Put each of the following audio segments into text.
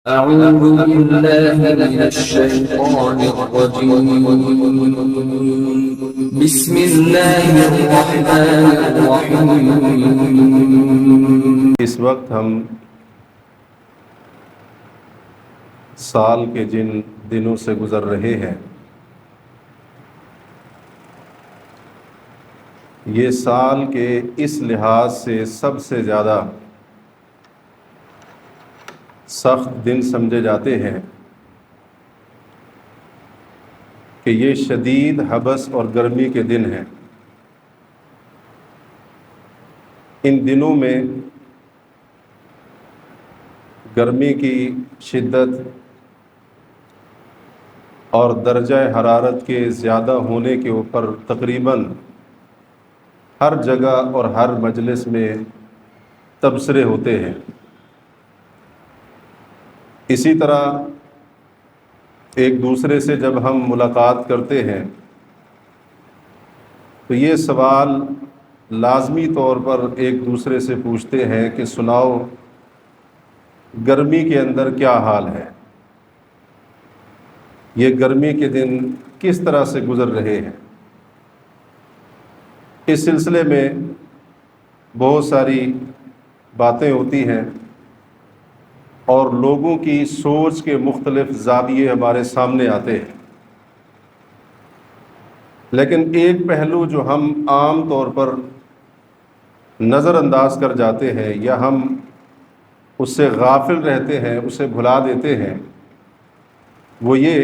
أعوذ بالله من الشيطان الرجيم بسم الله الرحمن الرحيم۔ اس وقت ہم سال کے جن دنوں سے گزر رہے ہیں، یہ سال کے اس لحاظ سے سب سے زیادہ سخت دن سمجھے جاتے ہیں کہ یہ شدید حبس اور گرمی کے دن ہیں۔ ان دنوں میں گرمی کی شدت اور درجہ حرارت کے زیادہ ہونے کے اوپر تقریباً ہر جگہ اور ہر مجلس میں تبصرے ہوتے ہیں۔ اسی طرح ایک دوسرے سے جب ہم ملاقات کرتے ہیں تو یہ سوال لازمی طور پر ایک دوسرے سے پوچھتے ہیں کہ سناؤ گرمی کے اندر کیا حال ہے، یہ گرمی کے دن کس طرح سے گزر رہے ہیں۔ اس سلسلے میں بہت ساری باتیں ہوتی ہیں اور لوگوں کی سوچ کے مختلف زاویے ہمارے سامنے آتے ہیں، لیکن ایک پہلو جو ہم عام طور پر نظر انداز کر جاتے ہیں یا ہم اس سے غافل رہتے ہیں، اسے بھلا دیتے ہیں، وہ یہ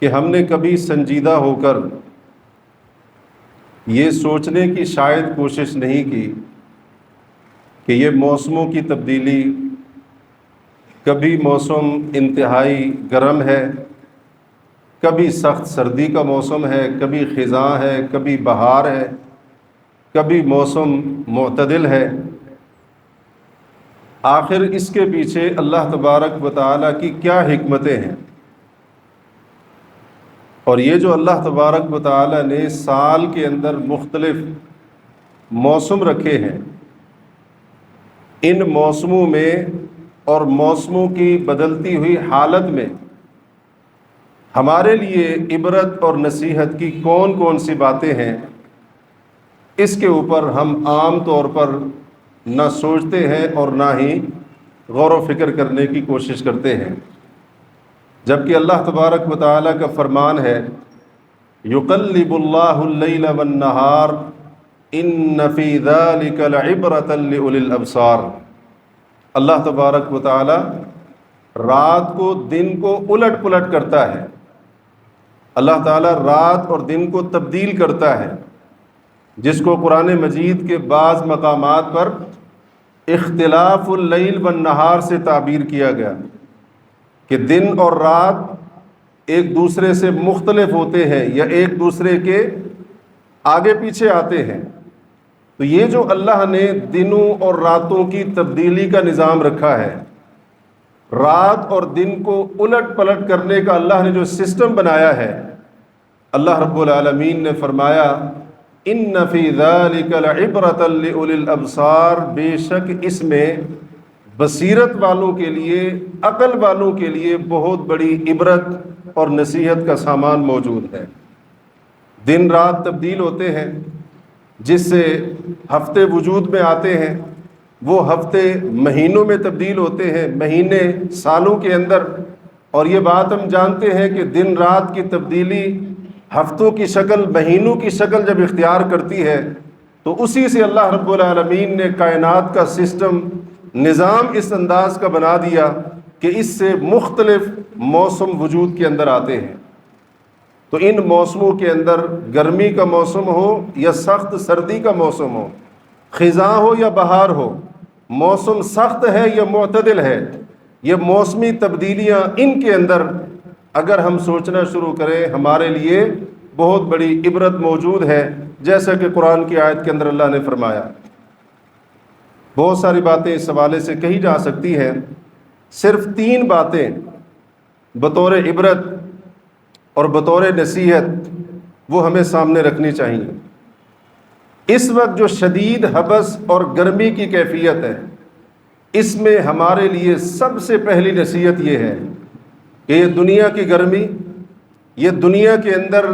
کہ ہم نے کبھی سنجیدہ ہو کر یہ سوچنے کی شاید کوشش نہیں کی کہ یہ موسموں کی تبدیلی، کبھی موسم انتہائی گرم ہے، کبھی سخت سردی کا موسم ہے، کبھی خزاں ہے، کبھی بہار ہے، کبھی موسم معتدل ہے۔ آخر اس کے پیچھے اللہ تبارک و تعالیٰ کی کیا حکمتیں ہیں؟ اور یہ جو اللہ تبارک و تعالیٰ نے سال کے اندر مختلف موسم رکھے ہیں، ان موسموں میں اور موسموں کی بدلتی ہوئی حالت میں ہمارے لیے عبرت اور نصیحت کی کون کون سی باتیں ہیں، اس کے اوپر ہم عام طور پر نہ سوچتے ہیں اور نہ ہی غور و فکر کرنے کی کوشش کرتے ہیں، جبکہ اللہ تبارک و تعالیٰ کا فرمان ہے یقلب اللہ اللیل والنہار ان فی ذلک لعبرۃ لأولی الابصار۔ اللہ تبارک و تعالیٰ رات کو دن کو الٹ پلٹ کرتا ہے، اللہ تعالیٰ رات اور دن کو تبدیل کرتا ہے، جس کو قرآن مجید کے بعض مقامات پر اختلاف اللیل والنہار سے تعبیر کیا گیا کہ دن اور رات ایک دوسرے سے مختلف ہوتے ہیں یا ایک دوسرے کے آگے پیچھے آتے ہیں۔ تو یہ جو اللہ نے دنوں اور راتوں کی تبدیلی کا نظام رکھا ہے، رات اور دن کو الٹ پلٹ کرنے کا اللہ نے جو سسٹم بنایا ہے، اللہ رب العالمین نے فرمایا ان فی ذلک لعبرۃ لأولی الابصار، بے شک اس میں بصیرت والوں کے لیے، عقل والوں کے لیے بہت بڑی عبرت اور نصیحت کا سامان موجود ہے۔ دن رات تبدیل ہوتے ہیں، جس سے ہفتے وجود میں آتے ہیں، وہ ہفتے مہینوں میں تبدیل ہوتے ہیں، مہینے سالوں کے اندر، اور یہ بات ہم جانتے ہیں کہ دن رات کی تبدیلی ہفتوں کی شکل، مہینوں کی شکل جب اختیار کرتی ہے تو اسی سے اللہ رب العالمین نے کائنات کا سسٹم، نظام اس انداز کا بنا دیا کہ اس سے مختلف موسم وجود کے اندر آتے ہیں۔ تو ان موسموں کے اندر گرمی کا موسم ہو یا سخت سردی کا موسم ہو، خزاں ہو یا بہار ہو، موسم سخت ہے یا معتدل ہے، یہ موسمی تبدیلیاں ان کے اندر اگر ہم سوچنا شروع کریں ہمارے لیے بہت بڑی عبرت موجود ہے، جیسا کہ قرآن کی آیت کے اندر اللہ نے فرمایا۔ بہت ساری باتیں اس حوالے سے کہی جا سکتی ہیں، صرف 3 باتیں بطور عبرت اور بطور نصیحت وہ ہمیں سامنے رکھنی چاہیے۔ اس وقت جو شدید حبس اور گرمی کی کیفیت ہے، اس میں ہمارے لیے سب سے پہلی نصیحت یہ ہے کہ یہ دنیا کی گرمی، یہ دنیا کے اندر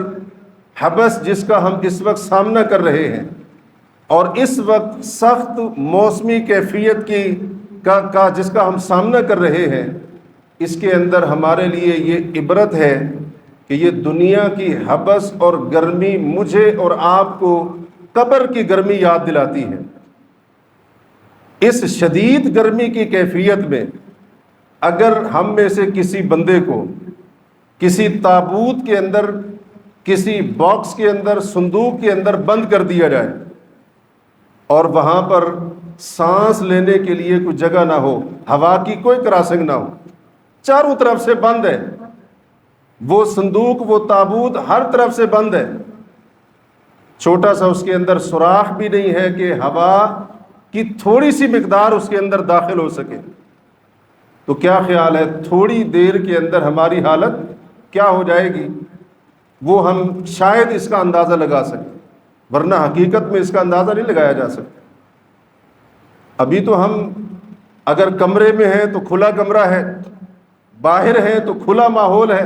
حبس جس کا ہم اس وقت سامنا کر رہے ہیں، اور اس وقت سخت موسمی کیفیت کا جس کا ہم سامنا کر رہے ہیں، اس کے اندر ہمارے لیے یہ عبرت ہے کہ یہ دنیا کی حبس اور گرمی مجھے اور آپ کو قبر کی گرمی یاد دلاتی ہے۔ اس شدید گرمی کی کیفیت میں اگر ہم میں سے کسی بندے کو کسی تابوت کے اندر، کسی باکس کے اندر، صندوق کے اندر بند کر دیا جائے اور وہاں پر سانس لینے کے لیے کوئی جگہ نہ ہو، ہوا کی کوئی کراسنگ نہ ہو، چاروں طرف سے بند ہے، وہ صندوق، وہ تابوت ہر طرف سے بند ہے، چھوٹا سا اس کے اندر سوراخ بھی نہیں ہے کہ ہوا کی تھوڑی سی مقدار اس کے اندر داخل ہو سکے، تو کیا خیال ہے تھوڑی دیر کے اندر ہماری حالت کیا ہو جائے گی؟ وہ ہم شاید اس کا اندازہ لگا سکیں، ورنہ حقیقت میں اس کا اندازہ نہیں لگایا جا سکتا۔ ابھی تو ہم اگر کمرے میں ہیں تو کھلا کمرہ ہے، باہر ہیں تو کھلا ماحول ہے،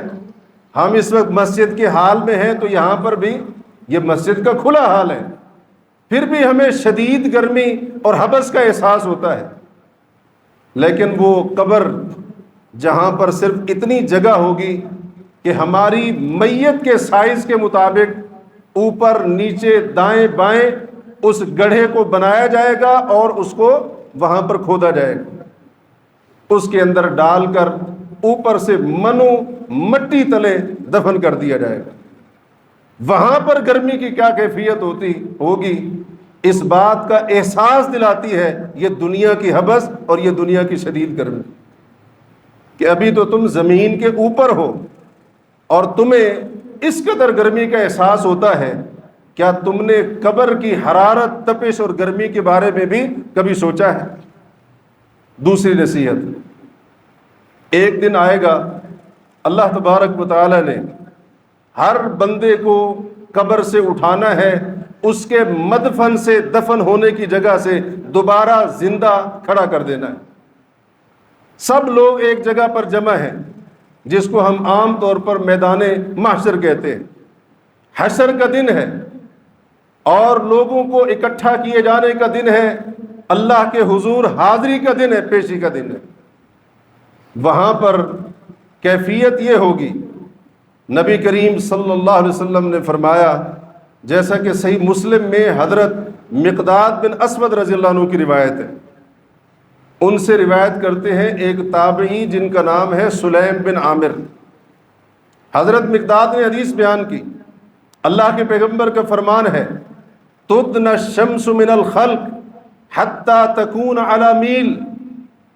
ہم اس وقت مسجد کے حال میں ہیں تو یہاں پر بھی یہ مسجد کا کھلا حال ہے، پھر بھی ہمیں شدید گرمی اور حبس کا احساس ہوتا ہے۔ لیکن وہ قبر جہاں پر صرف اتنی جگہ ہوگی کہ ہماری میت کے سائز کے مطابق اوپر نیچے دائیں بائیں اس گڑھے کو بنایا جائے گا اور اس کو وہاں پر کھودا جائے گا، اس کے اندر ڈال کر اوپر سے منو مٹی تلے دفن کر دیا جائے گا۔ وہاں پر گرمی کی کیا کیفیت ہوگی، اس بات کا احساس دلاتی ہے یہ دنیا کی حبس اور یہ دنیا کی شدید گرمی، کہ ابھی تو تم زمین کے اوپر ہو اور تمہیں اس قدر گرمی کا احساس ہوتا ہے، کیا تم نے قبر کی حرارت، تپش اور گرمی کے بارے میں بھی کبھی سوچا ہے؟ دوسری نصیحت، ایک دن آئے گا اللہ تبارک و تعالی نے ہر بندے کو قبر سے اٹھانا ہے، اس کے مدفن سے، دفن ہونے کی جگہ سے دوبارہ زندہ کھڑا کر دینا ہے۔ سب لوگ ایک جگہ پر جمع ہیں جس کو ہم عام طور پر میدان محشر کہتے ہیں۔ حشر کا دن ہے اور لوگوں کو اکٹھا کیے جانے کا دن ہے، اللہ کے حضور حاضری کا دن ہے، پیشی کا دن ہے۔ وہاں پر کیفیت یہ ہوگی، نبی کریم صلی اللہ علیہ وسلم نے فرمایا، جیسا کہ صحیح مسلم میں حضرت مقداد بن اسود رضی اللہ عنہ کی روایت ہے، ان سے روایت کرتے ہیں ایک تابعی جن کا نام ہے سلیم بن عامر۔ حضرت مقداد نے حدیث بیان کی، اللہ کے پیغمبر کا فرمان ہے، تدنى الشمس من الخلق حتى تكون على میل،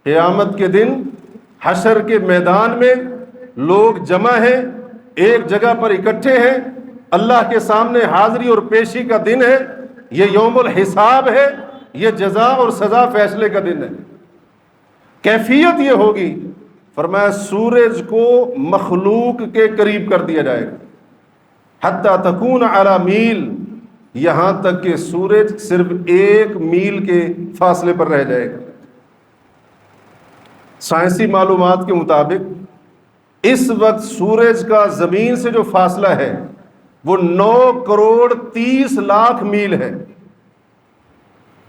قیامت کے دن حشر کے میدان میں لوگ جمع ہیں، ایک جگہ پر اکٹھے ہیں، اللہ کے سامنے حاضری اور پیشی کا دن ہے، یہ یوم الحساب ہے، یہ جزا اور سزا فیصلے کا دن ہے۔ کیفیت یہ ہوگی، فرمایا سورج کو مخلوق کے قریب کر دیا جائے گا، حتی تکون علی میل، یہاں تک کہ سورج صرف 1 میل کے فاصلے پر رہ جائے گا۔ سائنسی معلومات کے مطابق اس وقت سورج کا زمین سے جو فاصلہ ہے وہ 9 کروڑ 30 لاکھ میل ہے۔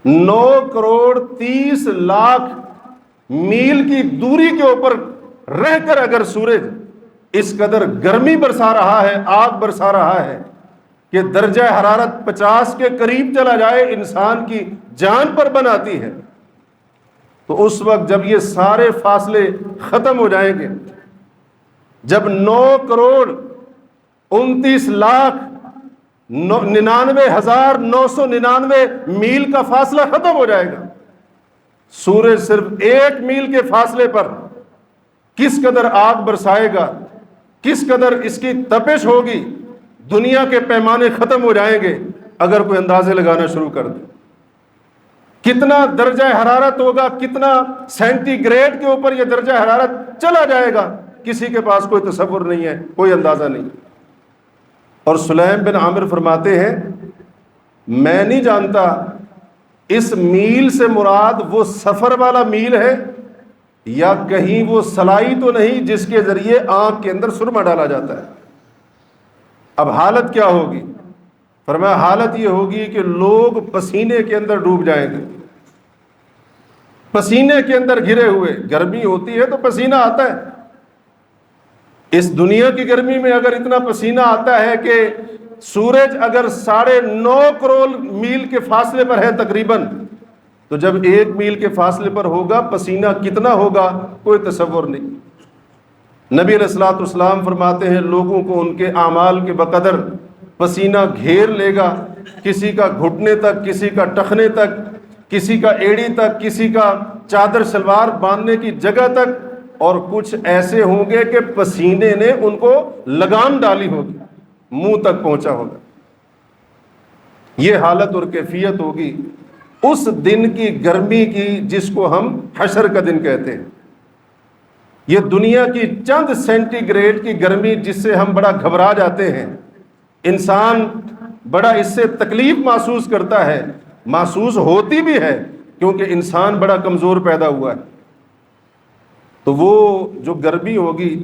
9 کروڑ 30 لاکھ میل کی دوری کے اوپر رہ کر اگر سورج اس قدر گرمی برسا رہا ہے، آگ برسا رہا ہے کہ درجہ حرارت 50 کے قریب چلا جائے، انسان کی جان پر بناتی ہے، تو اس وقت جب یہ سارے فاصلے ختم ہو جائیں گے، جب 9 کروڑ 29 لاکھ 99,999 میل کا فاصلہ ختم ہو جائے گا، سورج صرف 1 میل کے فاصلے پر کس قدر آگ برسائے گا، کس قدر اس کی تپش ہوگی، دنیا کے پیمانے ختم ہو جائیں گے اگر کوئی اندازے لگانا شروع کر دے۔ کتنا درجہ حرارت ہوگا، کتنا سینٹی گریڈ کے اوپر یہ درجہ حرارت چلا جائے گا، کسی کے پاس کوئی تصور نہیں ہے، کوئی اندازہ نہیں۔ اور سلیم بن عامر فرماتے ہیں، میں نہیں جانتا اس میل سے مراد وہ سفر والا میل ہے یا کہیں وہ سلائی تو نہیں جس کے ذریعے آنکھ کے اندر سرما ڈالا جاتا ہے؟ اب حالت کیا ہوگی؟ فرمایا حالت یہ ہوگی کہ لوگ پسینے کے اندر ڈوب جائیں گے، پسینے کے اندر گھرے ہوئے. گرمی ہوتی ہے تو پسینہ آتا ہے. اس دنیا کی گرمی میں اگر اتنا پسینہ آتا ہے کہ سورج اگر 9.5 کروڑ میل کے فاصلے پر ہے تقریباً، تو جب 1 میل کے فاصلے پر ہوگا پسینہ کتنا ہوگا کوئی تصور نہیں. نبی علیہ الصلوۃ والسلام فرماتے ہیں لوگوں کو ان کے اعمال کے بقدر پسینہ گھیر لے گا، کسی کا گھٹنے تک، کسی کا ٹخنے تک، کسی کا ایڑی تک، کسی کا چادر شلوار باندھنے کی جگہ تک، اور کچھ ایسے ہوں گے کہ پسینے نے ان کو لگام ڈالی ہوگی، منہ تک پہنچا ہوگا. یہ حالت اور کیفیت ہوگی اس دن کی گرمی کی جس کو ہم حشر کا دن کہتے ہیں. یہ دنیا کی چند سینٹی گریڈ کی گرمی جس سے ہم بڑا گھبرا جاتے ہیں، انسان بڑا اس سے تکلیف محسوس کرتا ہے، محسوس ہوتی بھی ہے کیونکہ انسان بڑا کمزور پیدا ہوا ہے. تو وہ جو گرمی ہوگی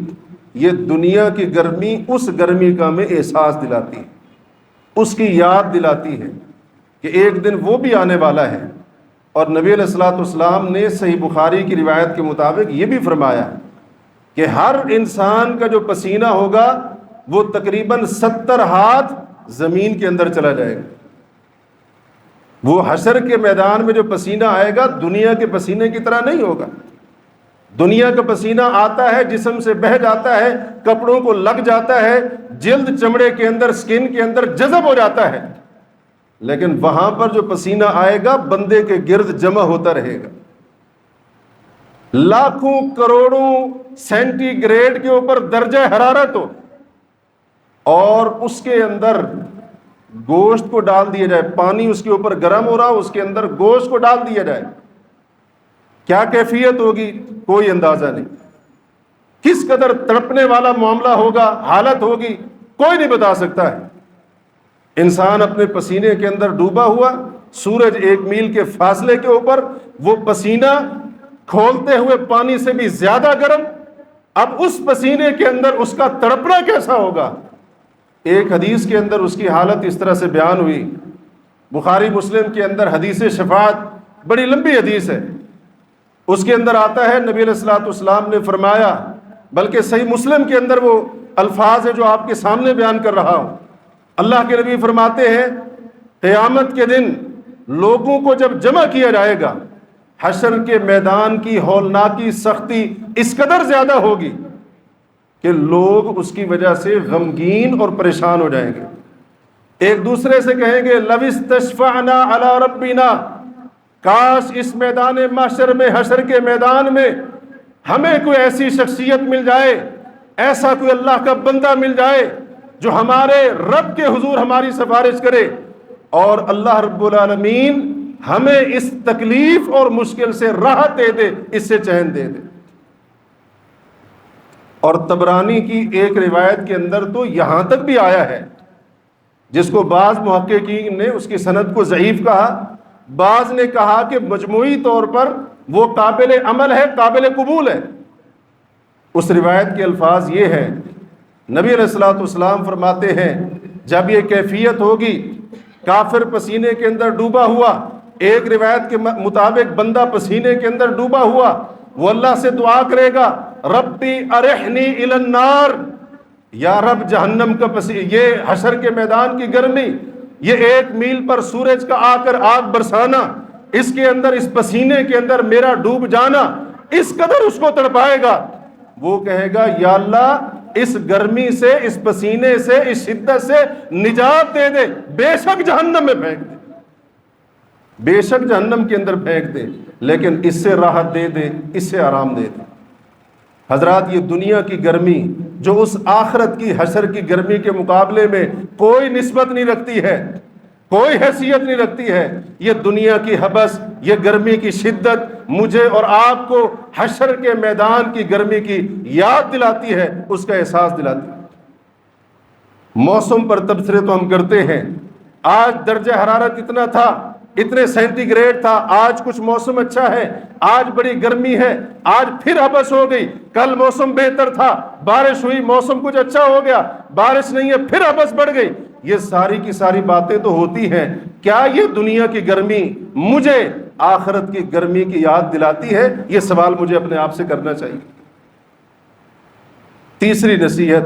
یہ دنیا کی گرمی اس گرمی کا ہمیں احساس دلاتی ہے، اس کی یاد دلاتی ہے کہ ایک دن وہ بھی آنے والا ہے. اور نبی علیہ الصلوۃ والسلام نے صحیح بخاری کی روایت کے مطابق یہ بھی فرمایا کہ ہر انسان کا جو پسینہ ہوگا وہ تقریباً 70 ہاتھ زمین کے اندر چلا جائے گا. وہ حشر کے میدان میں جو پسینہ آئے گا دنیا کے پسینے کی طرح نہیں ہوگا. دنیا کا پسینہ آتا ہے، جسم سے بہہ جاتا ہے، کپڑوں کو لگ جاتا ہے، جلد چمڑے کے اندر، سکن کے اندر جذب ہو جاتا ہے. لیکن وہاں پر جو پسینہ آئے گا بندے کے گرد جمع ہوتا رہے گا. لاکھوں کروڑوں سینٹی گریڈ کے اوپر درجہ حرارت ہو اور اس کے اندر گوشت کو ڈال دیا جائے، پانی اس کے اوپر گرم ہو رہا، اس کے اندر گوشت کو ڈال دیا جائے، کیا کیفیت ہوگی کوئی اندازہ نہیں. کس قدر تڑپنے والا معاملہ ہوگا، حالت ہوگی، کوئی نہیں بتا سکتا ہے. انسان اپنے پسینے کے اندر ڈوبا ہوا، سورج 1 میل کے فاصلے کے اوپر، وہ پسینہ کھولتے ہوئے پانی سے بھی زیادہ گرم. اب اس پسینے کے اندر اس کا تڑپنا کیسا ہوگا. ایک حدیث کے اندر اس کی حالت اس طرح سے بیان ہوئی، بخاری مسلم کے اندر حدیث شفاعت، بڑی لمبی حدیث ہے. اس کے اندر آتا ہے نبی علیہ الصلوۃ والسلام نے فرمایا، بلکہ صحیح مسلم کے اندر وہ الفاظ ہے جو آپ کے سامنے بیان کر رہا ہوں. اللہ کے نبی فرماتے ہیں قیامت کے دن لوگوں کو جب جمع کیا جائے گا، حشر کے میدان کی ہولناکی سختی اس قدر زیادہ ہوگی کہ لوگ اس کی وجہ سے غمگین اور پریشان ہو جائیں گے. ایک دوسرے سے کہیں گے لو استشفعنا علی ربنا، کاش اس میدان محشر میں، حشر کے میدان میں ہمیں کوئی ایسی شخصیت مل جائے، ایسا کوئی اللہ کا بندہ مل جائے جو ہمارے رب کے حضور ہماری سفارش کرے، اور اللہ رب العالمین ہمیں اس تکلیف اور مشکل سے راحت دے دے، اس سے چین دے دے. اور طبرانی کی ایک روایت کے اندر تو یہاں تک بھی آیا ہے، جس کو بعض محققین نے اس کی سند کو ضعیف کہا، بعض نے کہا کہ مجموعی طور پر وہ قابل عمل ہے، قابل قبول ہے. اس روایت کے الفاظ یہ ہیں، نبی علیہ الصلوۃ والسلام فرماتے ہیں جب یہ کیفیت ہوگی، کافر پسینے کے اندر ڈوبا ہوا، ایک روایت کے مطابق بندہ پسینے کے اندر ڈوبا ہوا، وہ اللہ سے دعا کرے گا ربی ارحنی الی النار، یا رب جہنم کا یہ حشر کے میدان کی گرمی، یہ 1 میل پر سورج کا آ کر آگ برسانا، اس کے اندر اس پسینے کے اندر میرا ڈوب جانا اس قدر اس کو تڑپائے گا. وہ کہے گا یا اللہ اس گرمی سے، اس پسینے سے، اس شدت سے نجات دے دے، بے شک جہنم میں پھینک دے، بے شک جہنم کے اندر پھینک دے، لیکن اس سے راحت دے دے، اس سے آرام دے دے. حضرات، یہ دنیا کی گرمی جو اس آخرت کی حشر کی گرمی کے مقابلے میں کوئی نسبت نہیں رکھتی ہے، کوئی حیثیت نہیں رکھتی ہے. یہ دنیا کی حبس، یہ گرمی کی شدت مجھے اور آپ کو حشر کے میدان کی گرمی کی یاد دلاتی ہے، اس کا احساس دلاتی ہے. موسم پر تبصرے تو ہم کرتے ہیں، آج درجہ حرارت اتنا تھا، اتنے سینٹی گریڈ تھا، آج کچھ موسم اچھا ہے، آج بڑی گرمی ہے، آج پھر ہبس ہو گئی، کل موسم بہتر تھا، بارش ہوئی، موسم کچھ اچھا ہو گیا، بارش نہیں ہے، پھر ہبس بڑھ گئی۔ یہ ساری کی ساری باتیں تو ہوتی ہیں، کیا یہ دنیا کی گرمی مجھے آخرت کی گرمی کی یاد دلاتی ہے؟ یہ سوال مجھے اپنے آپ سے کرنا چاہیے۔ تیسری نصیحت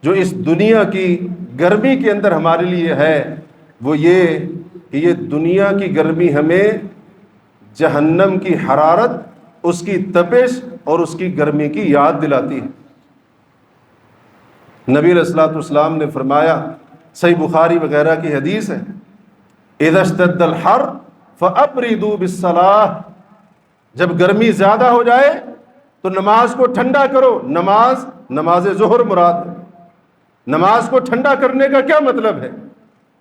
جو اس دنیا کی گرمی کے اندر ہمارے لیے ہے وہ یہ کہ یہ دنیا کی گرمی ہمیں جہنم کی حرارت، اس کی تپش اور اس کی گرمی کی یاد دلاتی ہے۔ نبی علیہ الصلوۃ والسلام نے فرمایا، صحیح بخاری وغیرہ کی حدیث ہے، اذا اشتد الحر فابردوا بالصلاۃ، جب گرمی زیادہ ہو جائے تو نماز کو ٹھنڈا کرو۔ نماز ظہر مراد ہے۔ نماز کو ٹھنڈا کرنے کا کیا مطلب ہے؟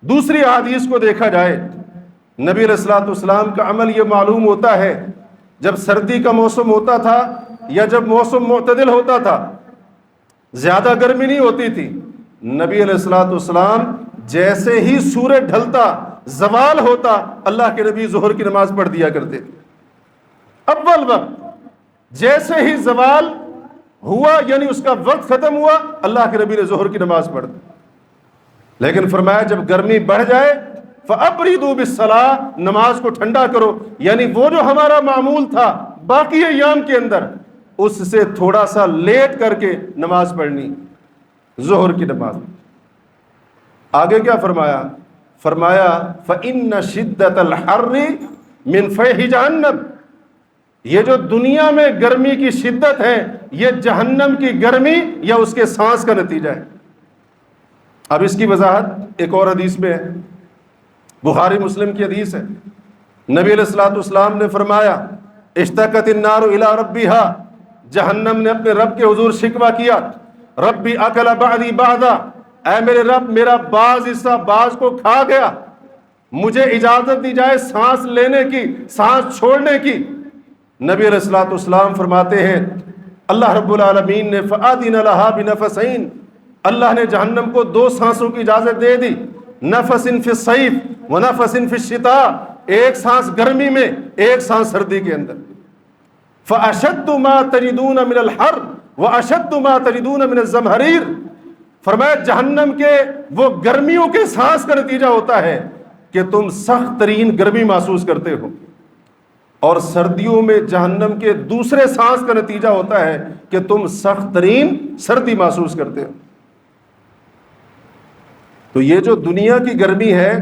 دوسری احادیث کو دیکھا جائے، نبی علیہ الصلوۃ والسلام کا عمل یہ معلوم ہوتا ہے، جب سردی کا موسم ہوتا تھا یا جب موسم معتدل ہوتا تھا، زیادہ گرمی نہیں ہوتی تھی، نبی علیہ الصلوۃ والسلام جیسے ہی سورج ڈھلتا، زوال ہوتا، اللہ کے نبی ظہر کی نماز پڑھ دیا کرتے تھے۔ اول وقت جیسے ہی زوال ہوا، یعنی اس کا وقت ختم ہوا، اللہ کے نبی نے ظہر کی نماز پڑھ دی۔ لیکن فرمایا جب گرمی بڑھ جائے فَأَبْرِدُوا بِالصَّلَاةِ، نماز کو ٹھنڈا کرو، یعنی وہ جو ہمارا معمول تھا باقی ایام کے اندر، اس سے تھوڑا سا لیٹ کر کے نماز پڑھنی، ظہر کی نماز۔ آگے کیا فرمایا؟ فرمایا فَإِنَّ شِدَّةَ الْحَرِّ مِنْ فَيْحِ جَهَنَّمَ، یہ جو دنیا میں گرمی کی شدت ہے یہ جہنم کی گرمی یا اس کے سانس کا نتیجہ ہے۔ اب اس کی وضاحت ایک اور حدیث میں ہے، بخاری مسلم کی حدیث ہے، نبی علیہ الصلوۃ والسلام نے فرمایا اشتکت النار الی ربھا، جہنم نے اپنے رب کے حضور شکوہ کیا، ربی اکل بعدی بعدا، اے میرے رب میرا بعض حصہ بعض کو کھا گیا، مجھے اجازت دی جائے سانس لینے کی، سانس چھوڑنے کی۔ نبی علیہ الصلوۃ والسلام فرماتے ہیں اللہ رب العالمین نے فآذن لها بنفسین، اللہ نے جہنم کو دو سانسوں کی اجازت دے دی، نفس فی الصیف و نفس فی الشتاء، ایک سانس گرمی میں، ایک سانس سردی کے اندر۔ فاشد ما تجدون من الحر واشد ما تجدون من الزمہریر، فرمایا جہنم کے وہ گرمیوں کے سانس کا نتیجہ ہوتا ہے کہ تم سخت ترین گرمی محسوس کرتے ہو، اور سردیوں میں جہنم کے دوسرے سانس کا نتیجہ ہوتا ہے کہ تم سخت ترین سردی محسوس کرتے ہو۔ تو یہ جو دنیا کی گرمی ہے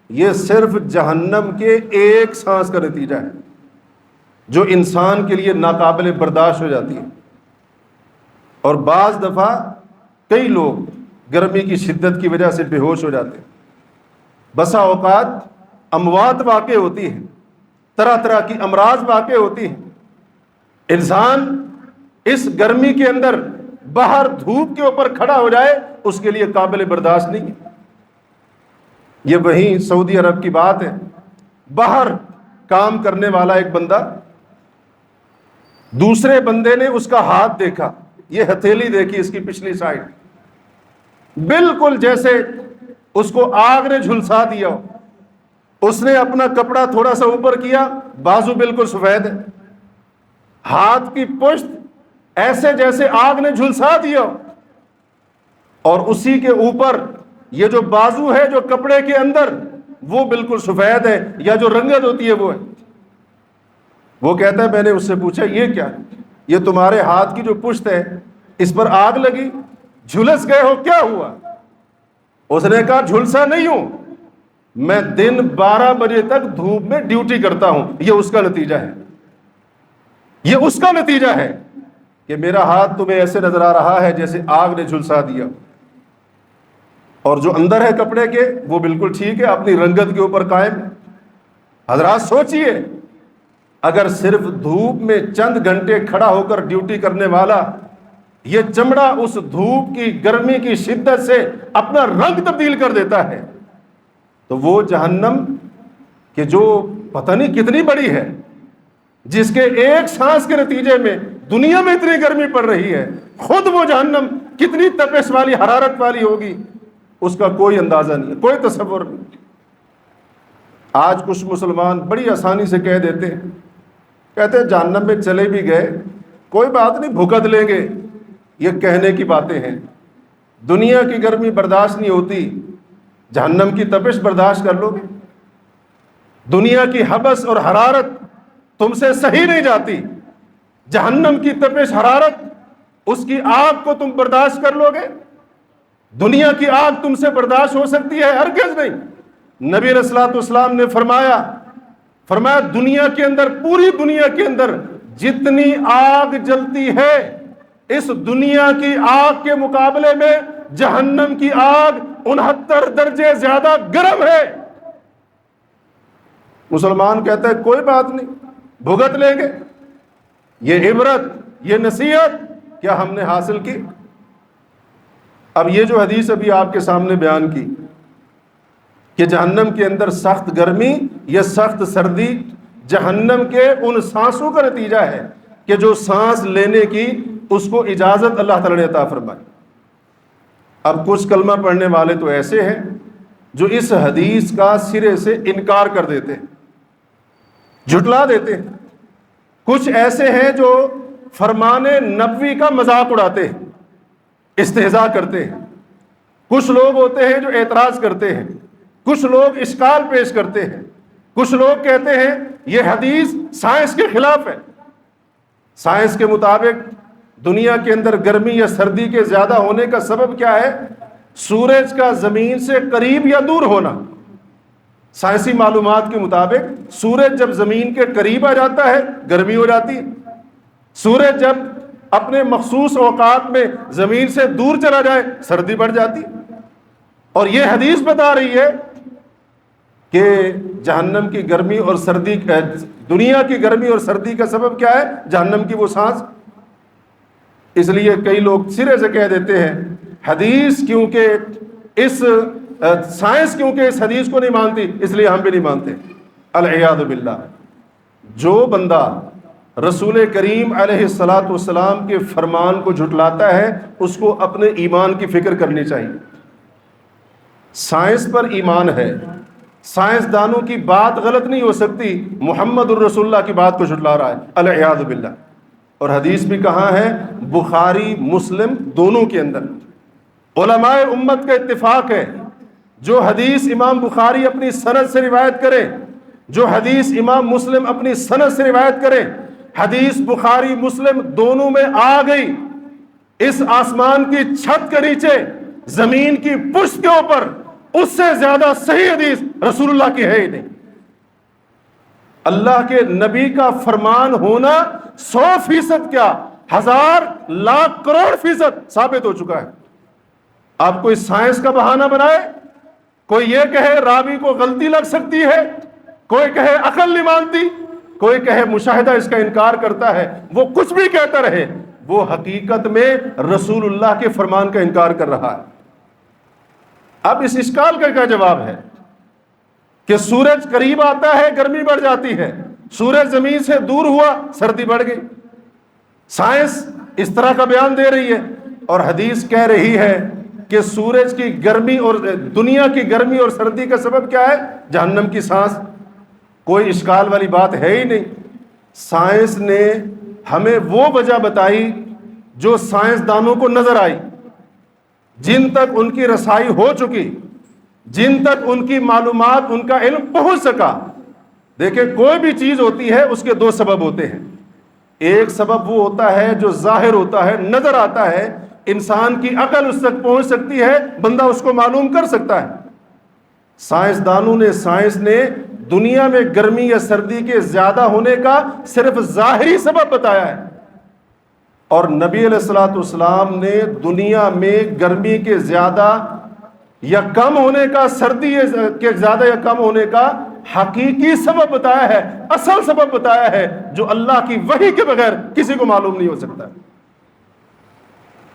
یہ صرف جہنم کے ایک سانس کا نتیجہ ہے جو انسان کے لیے ناقابل برداشت ہو جاتی ہے، اور بعض دفعہ کئی لوگ گرمی کی شدت کی وجہ سے بے ہوش ہو جاتے ہیں، بسا اوقات اموات واقع ہوتی ہیں، طرح طرح کی امراض واقع ہوتی ہیں۔ انسان اس گرمی کے اندر باہر دھوپ کے اوپر کھڑا ہو جائے اس کے لیے قابل برداشت نہیں ہے۔ یہ وہیں سعودی عرب کی بات ہے، باہر کام کرنے والا ایک بندہ، دوسرے بندے نے اس کا ہاتھ دیکھا، یہ ہتھیلی دیکھی اس کی پچھلی سائڈ، بالکل جیسے اس کو آگ نے جھلسا دیا ہو۔ اس نے اپنا کپڑا تھوڑا سا اوپر کیا، بازو بالکل سفید ہے، ہاتھ کی پشت ایسے جیسے آگ نے جھلسا دیا ہو، اور اسی کے اوپر یہ جو بازو ہے جو کپڑے کے اندر وہ بالکل سفید ہے، یا جو رنگت ہوتی ہے وہ ہے۔ وہ کہتا ہے میں نے اس سے پوچھا یہ کیا ہے؟ یہ تمہارے ہاتھ کی جو پشت ہے اس پر آگ لگی، جھلس گئے ہو، کیا ہوا؟ اس نے کہا جھلسا نہیں ہوں، میں دن 12 بجے تک دھوپ میں ڈیوٹی کرتا ہوں، یہ اس کا نتیجہ ہے، یہ اس کا نتیجہ ہے کہ میرا ہاتھ تمہیں ایسے نظر آ رہا ہے جیسے آگ نے جھلسا دیا، اور جو اندر ہے کپڑے کے وہ بالکل ٹھیک ہے، اپنی رنگت کے اوپر قائم۔ حضرات سوچئے اگر صرف دھوپ میں چند گھنٹے کھڑا ہو کر ڈیوٹی کرنے والا یہ چمڑا اس دھوپ کی گرمی کی شدت سے اپنا رنگ تبدیل کر دیتا ہے، تو وہ جہنم کہ جو پتہ نہیں کتنی بڑی ہے، جس کے ایک سانس کے نتیجے میں دنیا میں اتنی گرمی پڑ رہی ہے، خود وہ جہنم کتنی تپش والی حرارت والی ہوگی، اس کا کوئی اندازہ نہیں ہے، کوئی تصور نہیں۔ آج کچھ مسلمان بڑی آسانی سے کہہ دیتے ہیں، کہتے ہیں جہنم میں چلے بھی گئے کوئی بات نہیں، بھگت لیں گے۔ یہ کہنے کی باتیں ہیں۔ دنیا کی گرمی برداشت نہیں ہوتی، جہنم کی تپش برداشت کر لو گے؟ دنیا کی حبس اور حرارت تم سے صحیح نہیں جاتی، جہنم کی تپش حرارت، اس کی آگ کو تم برداشت کر لو گے؟ دنیا کی آگ تم سے برداشت ہو سکتی ہے؟ ہرگز نہیں۔ نبی علیہ الصلوۃ والسلام نے فرمایا دنیا کے اندر، پوری دنیا کے اندر جتنی آگ جلتی ہے، اس دنیا کی آگ کے مقابلے میں جہنم کی آگ 69 درجے زیادہ گرم ہے۔ مسلمان کہتا ہے کوئی بات نہیں، بھگت لیں گے۔ یہ عبرت، یہ نصیحت کیا ہم نے حاصل کی؟ اب یہ جو حدیث ابھی آپ کے سامنے بیان کی کہ جہنم کے اندر سخت گرمی یا سخت سردی جہنم کے ان سانسوں کا نتیجہ ہے کہ جو سانس لینے کی اس کو اجازت اللہ تعالیٰ نے عطا فرمائی۔ اب کچھ کلمہ پڑھنے والے تو ایسے ہیں جو اس حدیث کا سرے سے انکار کر دیتے ہیں، جھٹلا دیتے ہیں۔ کچھ ایسے ہیں جو فرمان نبوی کا مذاق اڑاتے ہیں، استہزاء کرتے ہیں۔ کچھ لوگ ہوتے ہیں جو اعتراض کرتے ہیں، کچھ لوگ اشکال پیش کرتے ہیں، کچھ لوگ کہتے ہیں یہ حدیث سائنس کے خلاف ہے۔ سائنس کے مطابق دنیا کے اندر گرمی یا سردی کے زیادہ ہونے کا سبب کیا ہے؟ سورج کا زمین سے قریب یا دور ہونا۔ سائنسی معلومات کے مطابق سورج جب زمین کے قریب آ جاتا ہے گرمی ہو جاتی ہے، سورج جب اپنے مخصوص اوقات میں زمین سے دور چلا جائے سردی بڑھ جاتی۔ اور یہ حدیث بتا رہی ہے کہ جہنم کی گرمی اور سردی، دنیا کی گرمی اور سردی کا سبب کیا ہے؟ جہنم کی وہ سانس۔ اس لیے کئی لوگ سرے سے کہہ دیتے ہیں حدیث کیونکہ سائنس کیونکہ اس حدیث کو نہیں مانتی اس لیے ہم بھی نہیں مانتے۔ العیاذ باللہ۔ جو بندہ رسول کریم علیہ الصلاۃ والسلام کے فرمان کو جھٹلاتا ہے اس کو اپنے ایمان کی فکر کرنی چاہیے۔ سائنس پر ایمان ہے، سائنسدانوں کی بات غلط نہیں ہو سکتی، محمد الرسول اللہ کی بات کو جھٹلا رہا ہے، العیاذ باللہ۔ اور حدیث بھی کہاں ہے؟ بخاری مسلم دونوں کے اندر۔ علماء امت کا اتفاق ہے جو حدیث امام بخاری اپنی سند سے روایت کرے، جو حدیث امام مسلم اپنی سند سے روایت کرے، حدیث بخاری مسلم دونوں میں آ گئی۔ اس آسمان کی چھت کے نیچے، زمین کی پشت کے اوپر اس سے زیادہ صحیح حدیث رسول اللہ کی ہے ہی نہیں۔ اللہ کے نبی کا فرمان ہونا 100% کیا 1000 لاکھ کروڑ فیصد ثابت ہو چکا ہے۔ آپ کوئی سائنس کا بہانہ بنائے، کوئی یہ کہے راوی کو غلطی لگ سکتی ہے، کوئی کہے عقل نہیں مانتی، کوئی کہے مشاہدہ اس کا انکار کرتا ہے، وہ کچھ بھی کہتا رہے، وہ حقیقت میں رسول اللہ کے فرمان کا انکار کر رہا ہے۔ اب اس اشکال کا کیا جواب ہے کہ سورج قریب آتا ہے گرمی بڑھ جاتی ہے، سورج زمین سے دور ہوا سردی بڑھ گئی۔ سائنس اس طرح کا بیان دے رہی ہے اور حدیث کہہ رہی ہے کہ سورج کی گرمی اور دنیا کی گرمی اور سردی کا سبب کیا ہے؟ جہنم کی سانس۔ کوئی اشکال والی بات ہے ہی نہیں۔ سائنس نے ہمیں وہ وجہ بتائی جو سائنسدانوں کو نظر آئی، جن تک ان کی رسائی ہو چکی، جن تک ان کی معلومات، ان کا علم پہنچ سکا۔ دیکھیں کوئی بھی چیز ہوتی ہے اس کے دو سبب ہوتے ہیں۔ ایک سبب وہ ہوتا ہے جو ظاہر ہوتا ہے، نظر آتا ہے، انسان کی عقل اس تک پہنچ سکتی ہے، بندہ اس کو معلوم کر سکتا ہے۔ سائنس نے دنیا میں گرمی یا سردی کے زیادہ ہونے کا صرف ظاہری سبب بتایا ہے، اور نبی علیہ الصلوۃ والسلام نے دنیا میں گرمی کے زیادہ یا کم ہونے کا، سردی کے زیادہ یا کم ہونے کا حقیقی سبب بتایا ہے، اصل سبب بتایا ہے جو اللہ کی وحی کے بغیر کسی کو معلوم نہیں ہو سکتا۔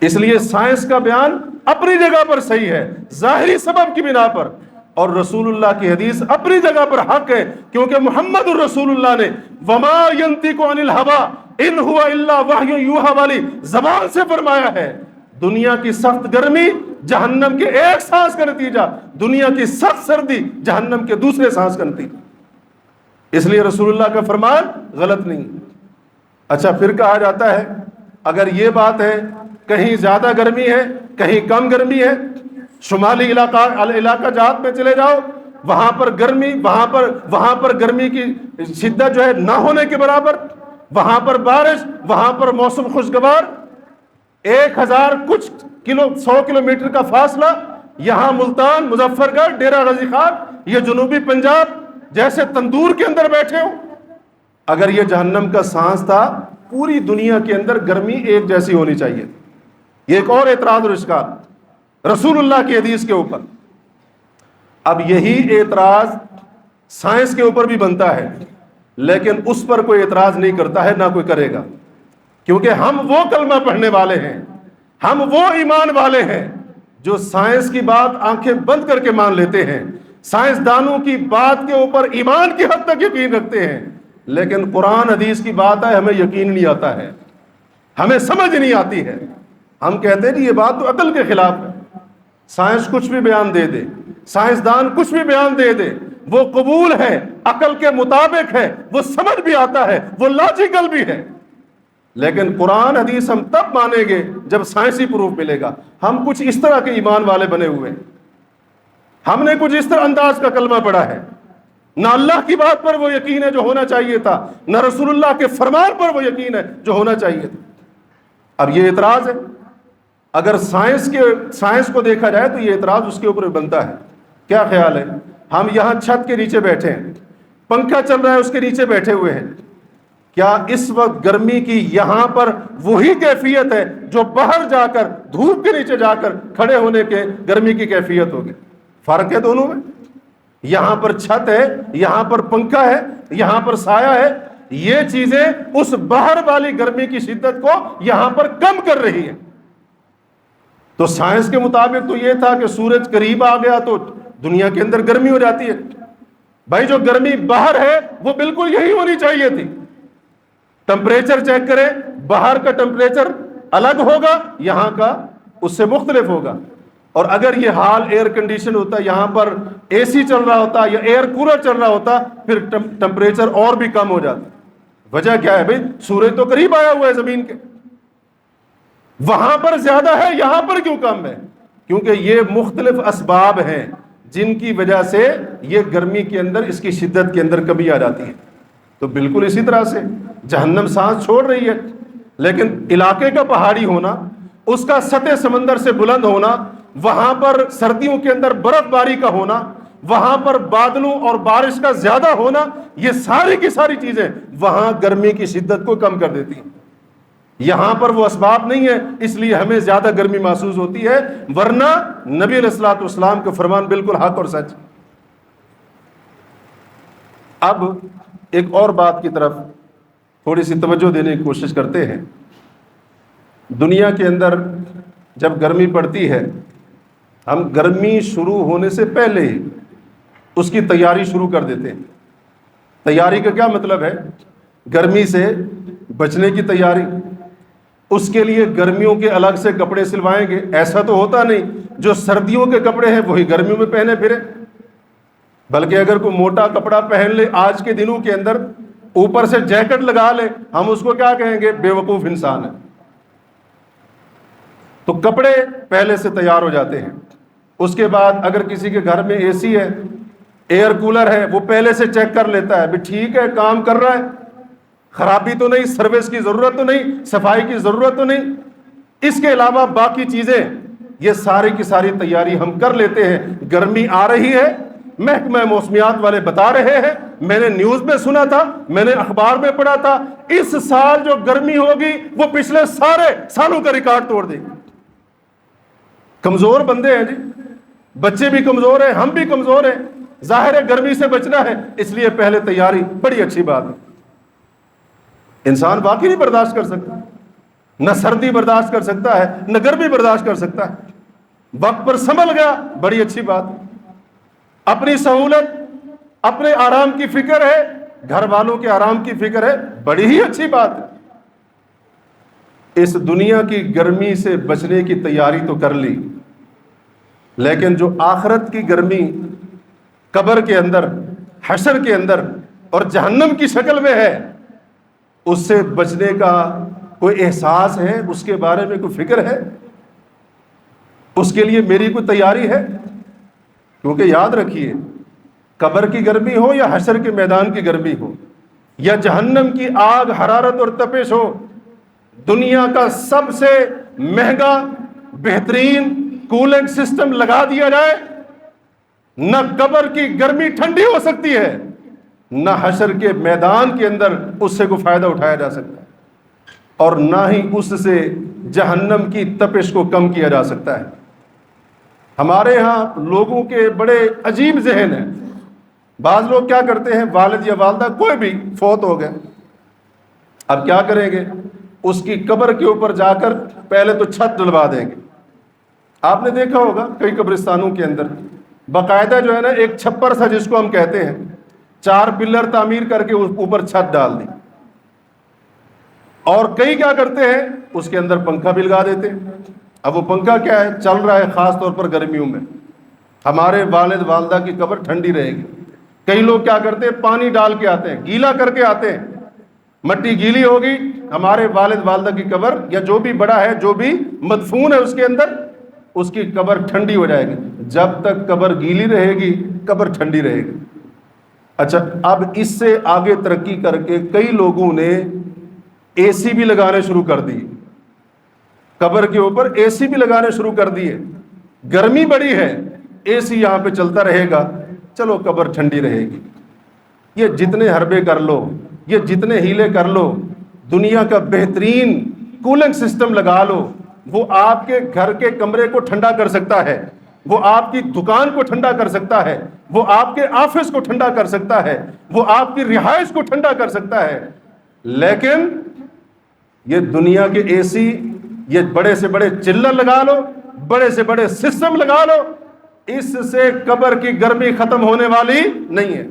اس لیے سائنس کا بیان اپنی جگہ پر صحیح ہے ظاہری سبب کی بنا پر، اور رسول اللہ کی حدیث اپنی جگہ پر حق ہے کیونکہ محمد الرسول اللہ نے وما ینطق عن الهوى ان هو الا وحی یوحى والی زبان سے فرمایا ہے دنیا کی سخت گرمی جہنم کے ایک سانس کا نتیجہ، دنیا کی سخت سردی جہنم کے دوسرے سانس کا نتیجہ۔ اس لیے رسول اللہ کا فرمان غلط نہیں۔ اچھا پھر کہا جاتا ہے اگر یہ بات ہے کہیں زیادہ گرمی ہے کہیں کم گرمی ہے، شمالی علاقہ جات میں چلے جاؤ، وہاں پر گرمی، وہاں پر گرمی کی شدت جو ہے نہ ہونے کے برابر، وہاں پر بارش، وہاں پر موسم خوشگوار، 1000 کچھ 100 کلومیٹر کا فاصلہ، یہاں ملتان، مظفر گڑھ، ڈیرہ غازی خان، یہ جنوبی پنجاب جیسے تندور کے اندر بیٹھے ہو۔ اگر یہ جہنم کا سانس تھا، پوری دنیا کے اندر گرمی ایک جیسی ہونی چاہیے۔ یہ ایک اور اعتراض اور اشکال رسول اللہ کی حدیث کے اوپر۔ اب یہی اعتراض سائنس کے اوپر بھی بنتا ہے، لیکن اس پر کوئی اعتراض نہیں کرتا ہے، نہ کوئی کرے گا، کیونکہ ہم وہ کلمہ پڑھنے والے ہیں، ہم وہ ایمان والے ہیں جو سائنس کی بات آنکھیں بند کر کے مان لیتے ہیں، سائنسدانوں کی بات کے اوپر ایمان کی حد تک یقین رکھتے ہیں، لیکن قرآن حدیث کی بات ہے ہمیں یقین نہیں آتا ہے، ہمیں سمجھ نہیں آتی ہے۔ ہم کہتے ہیں کہ یہ بات تو عقل کے خلاف ہے، سائنس کچھ بھی بیان دے دے، سائنسدان کچھ بھی بیان دے دے، وہ قبول ہے، عقل کے مطابق ہے، وہ سمجھ بھی آتا ہے، وہ لاجیکل بھی ہے، لیکن قرآن حدیث ہم تب مانیں گے جب سائنسی پروف ملے گا۔ ہم کچھ اس طرح کے ایمان والے بنے ہوئے ہیں، ہم نے کچھ اس طرح انداز کا کلمہ پڑھا ہے، نہ اللہ کی بات پر وہ یقین ہے جو ہونا چاہیے تھا، نہ رسول اللہ کے فرمان پر وہ یقین ہے جو ہونا چاہیے تھا۔ اب یہ اعتراض ہے، اگر سائنس کو دیکھا جائے تو یہ اعتراض اس کے اوپر بنتا ہے۔ کیا خیال ہے، ہم یہاں چھت کے نیچے بیٹھے ہیں، پنکھا چل رہا ہے، اس کے نیچے بیٹھے ہوئے ہیں، کیا اس وقت گرمی کی یہاں پر وہی کیفیت ہے جو باہر جا کر دھوپ کے نیچے جا کر کھڑے ہونے کے گرمی کی کیفیت ہوگی؟ فرق ہے دونوں میں، یہاں پر چھت ہے، یہاں پر پنکھا ہے، یہاں پر سایہ ہے، یہ چیزیں اس باہر والی گرمی کی شدت کو یہاں پر کم کر رہی ہیں۔ تو سائنس کے مطابق تو یہ تھا کہ سورج قریب آ گیا تو دنیا کے اندر گرمی ہو جاتی ہے، بھائی جو گرمی باہر ہے وہ بالکل یہی ہونی چاہیے تھی۔ ٹمپریچر چیک کریں، باہر کا ٹمپریچر الگ ہوگا، یہاں کا اس سے مختلف ہوگا، اور اگر یہ حال ایئر کنڈیشن ہوتا، یہاں پر اے سی چل رہا ہوتا یا ایئر کولر چل رہا ہوتا، پھر ٹمپریچر اور بھی کم ہو جاتا۔ وجہ کیا ہے بھائی؟ سورج تو قریب آیا ہوا ہے زمین کے، وہاں پر زیادہ ہے، یہاں پر کیوں کم ہے؟ کیونکہ یہ مختلف اسباب ہیں جن کی وجہ سے یہ گرمی کے اندر، اس کی شدت کے اندر کمی آ جاتی ہے۔ تو بالکل اسی طرح سے جہنم سانس چھوڑ رہی ہے، لیکن علاقے کا پہاڑی ہونا، اس کا سطح سمندر سے بلند ہونا، وہاں پر سردیوں کے اندر برف باری کا ہونا، وہاں پر بادلوں اور بارش کا زیادہ ہونا، یہ ساری کی ساری چیزیں وہاں گرمی کی شدت کو کم کر دیتی ہیں۔ یہاں پر وہ اسباب نہیں ہے، اس لیے ہمیں زیادہ گرمی محسوس ہوتی ہے، ورنہ نبی علیہ الصلوۃ والسلام کا فرمان بالکل حق اور سچ۔ اب ایک اور بات کی طرف تھوڑی سی توجہ دینے کی کوشش کرتے ہیں۔ دنیا کے اندر جب گرمی پڑتی ہے، ہم گرمی شروع ہونے سے پہلے ہی اس کی تیاری شروع کر دیتے ہیں۔ تیاری کا کیا مطلب ہے؟ گرمی سے بچنے کی تیاری، اس کے لیے گرمیوں کے الگ سے کپڑے سلوائیں گے، ایسا تو ہوتا نہیں جو سردیوں کے کپڑے ہیں وہی گرمیوں میں پہنے پھرے، بلکہ اگر کوئی موٹا کپڑا پہن لے آج کے دنوں کے اندر، اوپر سے جیکٹ لگا لے، ہم اس کو کیا کہیں گے؟ بے وقوف انسان ہے۔ تو کپڑے پہلے سے تیار ہو جاتے ہیں۔ اس کے بعد اگر کسی کے گھر میں اے سی ہے، ایئر کولر ہے، وہ پہلے سے چیک کر لیتا ہے بھی ٹھیک ہے، کام کر رہا ہے، خرابی تو نہیں، سروس کی ضرورت تو نہیں، صفائی کی ضرورت تو نہیں۔ اس کے علاوہ باقی چیزیں، یہ ساری کی ساری تیاری ہم کر لیتے ہیں۔ گرمی آ رہی ہے، محکمہ موسمیات والے بتا رہے ہیں، میں نے نیوز میں سنا تھا، میں نے اخبار میں پڑھا تھا، اس سال جو گرمی ہوگی وہ پچھلے سارے سالوں کا ریکارڈ توڑ دے گی۔ کمزور بندے ہیں جی، بچے بھی کمزور ہیں، ہم بھی کمزور ہیں، ظاہر ہے گرمی سے بچنا ہے، اس لیے پہلے تیاری بڑی اچھی بات ہے۔ انسان باقی نہیں برداشت کر سکتا، نہ سردی برداشت کر سکتا ہے، نہ گرمی برداشت کر سکتا ہے، وقت پر سنبھل گیا، بڑی اچھی بات ہے۔ اپنی سہولت، اپنے آرام کی فکر ہے، گھر والوں کے آرام کی فکر ہے، بڑی ہی اچھی بات ہے۔ اس دنیا کی گرمی سے بچنے کی تیاری تو کر لی، لیکن جو آخرت کی گرمی قبر کے اندر، حشر کے اندر اور جہنم کی شکل میں ہے، اس سے بچنے کا کوئی احساس ہے؟ اس کے بارے میں کوئی فکر ہے؟ اس کے لیے میری کوئی تیاری ہے؟ کیونکہ یاد رکھیے، قبر کی گرمی ہو یا حشر کے میدان کی گرمی ہو یا جہنم کی آگ، حرارت اور تپش ہو، دنیا کا سب سے مہنگا بہترین کولنگ سسٹم لگا دیا جائے، نہ قبر کی گرمی ٹھنڈی ہو سکتی ہے، نہ حشر کے میدان کے اندر اس سے کوئی فائدہ اٹھایا جا سکتا ہے، اور نہ ہی اس سے جہنم کی تپش کو کم کیا جا سکتا ہے۔ ہمارے ہاں لوگوں کے بڑے عجیب ذہن ہیں۔ بعض لوگ کیا کرتے ہیں، والد یا والدہ کوئی بھی فوت ہو گئے، اب کیا کریں گے؟ اس کی قبر کے اوپر جا کر پہلے تو چھت ڈلوا دیں گے۔ آپ نے دیکھا ہوگا کئی قبرستانوں کے اندر باقاعدہ جو ہے نا ایک چھپر سا جس کو ہم کہتے ہیں، 4 پلر تعمیر کر کے اوپر چھت ڈال دی، اور کئی کیا کرتے ہیں اس کے اندر پنکھا بھی لگا دیتے ہیں۔ اب وہ پنکھا کیا ہے، چل رہا ہے خاص طور پر گرمیوں میں، ہمارے والد والدہ کی قبر ٹھنڈی رہے گی۔ کئی لوگ کیا کرتے ہیں، پانی ڈال کے آتے ہیں، گیلا کر کے آتے ہیں، مٹی گیلی ہوگی، ہمارے والد والدہ کی قبر یا جو بھی بڑا ہے، جو بھی مدفون ہے اس کے اندر، اس کی قبر ٹھنڈی ہو جائے گی۔ جب تک قبر گیلی رہے گی قبر ٹھنڈی رہے گی۔ اچھا، اب اس سے آگے ترقی کر کے کئی لوگوں نے اے سی بھی لگانے شروع کر دی، قبر کے اوپر اے سی بھی لگانے شروع کر دیے۔ گرمی بڑی ہے، اے سی یہاں پہ چلتا رہے گا، چلو قبر ٹھنڈی رہے گی۔ یہ جتنے حربے کر لو، یہ جتنے ہیلے کر لو، دنیا کا بہترین کولنگ سسٹم لگا لو، وہ آپ کے گھر کے کمرے کو ٹھنڈا کر سکتا ہے، وہ آپ کی دکان کو ٹھنڈا کر سکتا ہے، وہ آپ کے آفس کو ٹھنڈا کر سکتا ہے، وہ آپ کی رہائش کو ٹھنڈا کر سکتا ہے، لیکن یہ دنیا کے اے سی، یہ بڑے سے بڑے چلر لگا لو، بڑے سے بڑے سسٹم لگا لو، اس سے قبر کی گرمی ختم ہونے والی نہیں ہے۔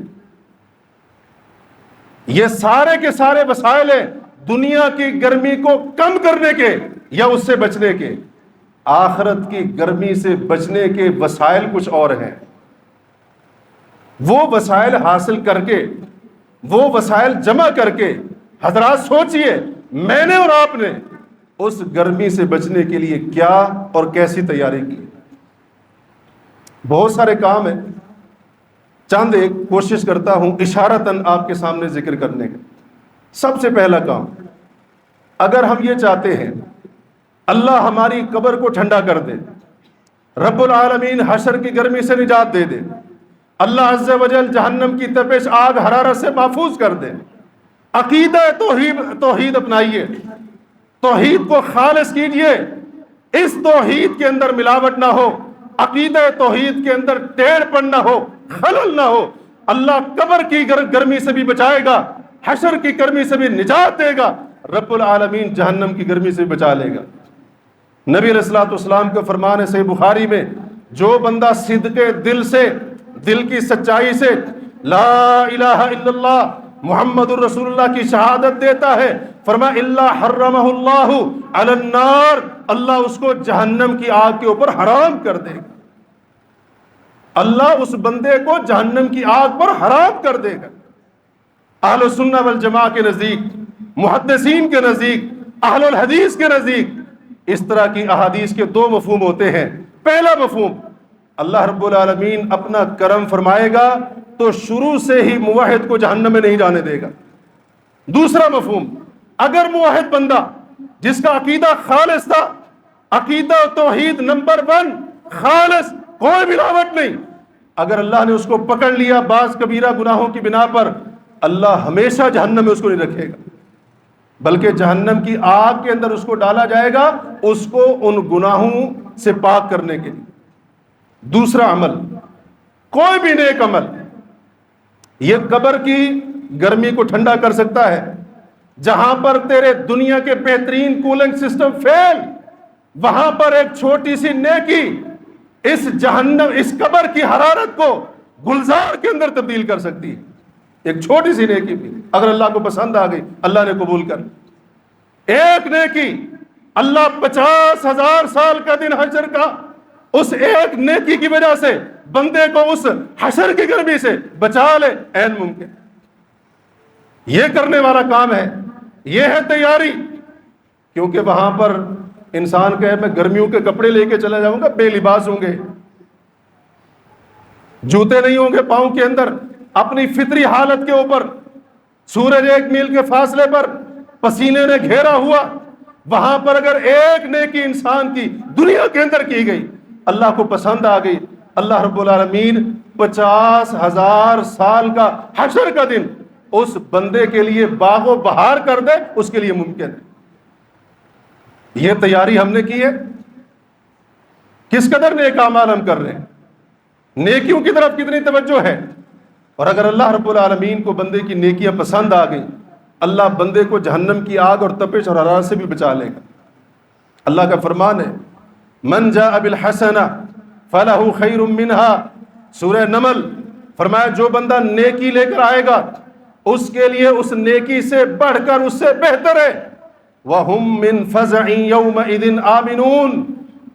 یہ سارے کے سارے وسائل ہیں دنیا کی گرمی کو کم کرنے کے یا اس سے بچنے کے۔ آخرت کی گرمی سے بچنے کے وسائل کچھ اور ہیں۔ وہ وسائل حاصل کر کے، وہ وسائل جمع کر کے، حضرات سوچئے میں نے اور آپ نے اس گرمی سے بچنے کے لیے کیا اور کیسی تیاری کی۔ بہت سارے کام ہیں، چند ایک کوشش کرتا ہوں اشارتاً آپ کے سامنے ذکر کرنے کا۔ سب سے پہلا کام، اگر ہم یہ چاہتے ہیں اللہ ہماری قبر کو ٹھنڈا کر دے، رب العالمین حشر کی گرمی سے نجات دے دے، اللہ عز و جل جہنم کی تپش، آگ، حرارت سے محفوظ کر دے، عقیدہ توحید اپنائیے، توحید کو خالص کیجئے، اس توحید کے اندر ملاوٹ نہ ہو، عقیدہ توحید کے اندر ٹیڑھ پن نہ ہو، خلل نہ ہو، اللہ قبر کی گرمی سے بھی بچائے گا، حشر کی گرمی سے بھی نجات دے گا، رب العالمین جہنم کی گرمی سے بھی بچا لے گا۔ نبی علیہ الصلوۃ والسلام کے فرمان ہے صحیح بخاری میں، جو بندہ صدق دل سے، دل کی سچائی سے لا الہ الا اللہ محمد الرسول اللہ کی شہادت دیتا ہے، فرمایا اللہ حرمہ اللہ علی النار، اللہ اس کو جہنم کی آگ کے اوپر حرام کر دے گا۔ اللہ اس بندے کو جہنم کی آگ پر حرام کر دے گا۔ اہل سنہ والجماعہ کے نزدیک، محدثین کے نزدیک، اہل الحدیث کے نزدیک اس طرح کی احادیث کے 2 مفہوم ہوتے ہیں۔ پہلا مفہوم، اللہ رب العالمین اپنا کرم فرمائے گا تو شروع سے ہی موحد کو جہنم میں نہیں جانے دے گا۔ دوسرا مفہوم، اگر موحد بندہ جس کا عقیدہ خالص تھا، عقیدہ توحید نمبر 1 خالص، کوئی ملاوٹ نہیں، اگر اللہ نے اس کو پکڑ لیا بعض کبیرہ گناہوں کی بنا پر، اللہ ہمیشہ جہنم میں اس کو نہیں رکھے گا، بلکہ جہنم کی آگ کے اندر اس کو ڈالا جائے گا، اس کو ان گناہوں سے پاک کرنے کے لیے۔ دوسرا عمل، کوئی بھی نیک عمل، یہ قبر کی گرمی کو ٹھنڈا کر سکتا ہے۔ جہاں پر تیرے دنیا کے بہترین کولنگ سسٹم فیل، وہاں پر ایک چھوٹی سی نیکی اس جہنم، اس قبر کی حرارت کو گلزار کے اندر تبدیل کر سکتی ہے۔ ایک چھوٹی سی نیکی بھی اگر اللہ کو پسند آ گئی، اللہ نے قبول کر، ایک نیکی اللہ 50,000 سال کا دن حشر کا اس ایک نیکی کی وجہ سے بندے کو اس حشر کی گرمی سے بچا لے، عین ممکن۔ یہ کرنے والا کام ہے، یہ ہے تیاری۔ کیونکہ وہاں پر انسان کہے میں گرمیوں کے کپڑے لے کے چلا جاؤں گا، بے لباس ہوں گے، جوتے نہیں ہوں گے پاؤں کے اندر، اپنی فطری حالت کے اوپر سورج 1 میل کے فاصلے پر پسینے نے گھیرا ہوا، وہاں پر اگر ایک نیکی انسان کی دنیا کے اندر کی گئی، اللہ کو پسند آ گئی، اللہ رب العالمین 50,000 سال کا حشر کا دن اس بندے کے لیے باغ و بہار کر دے، اس کے لیے ممکن ہے۔ یہ تیاری ہم نے کی ہے۔ کس قدر نیک اعمال ہم کر رہے ہیں، نیکیوں کی طرف کتنی توجہ ہے۔ اور اگر اللہ رب العالمین کو بندے کی نیکیاں پسند آ گئی، اللہ بندے کو جہنم کی آگ اور تپش اور حرارت سے بھی بچا لے گا۔ اللہ کا فرمان ہے من جاء بالحسنہ فلہ خیر منہا، سورہ نمل، فرمایا جو بندہ نیکی لے کر آئے گا اس کے لیے اس نیکی سے بڑھ کر اس سے بہتر ہے۔ وَهُم مِّن فَزْعٍ يَوْمَئِذٍ آمِنُونَ،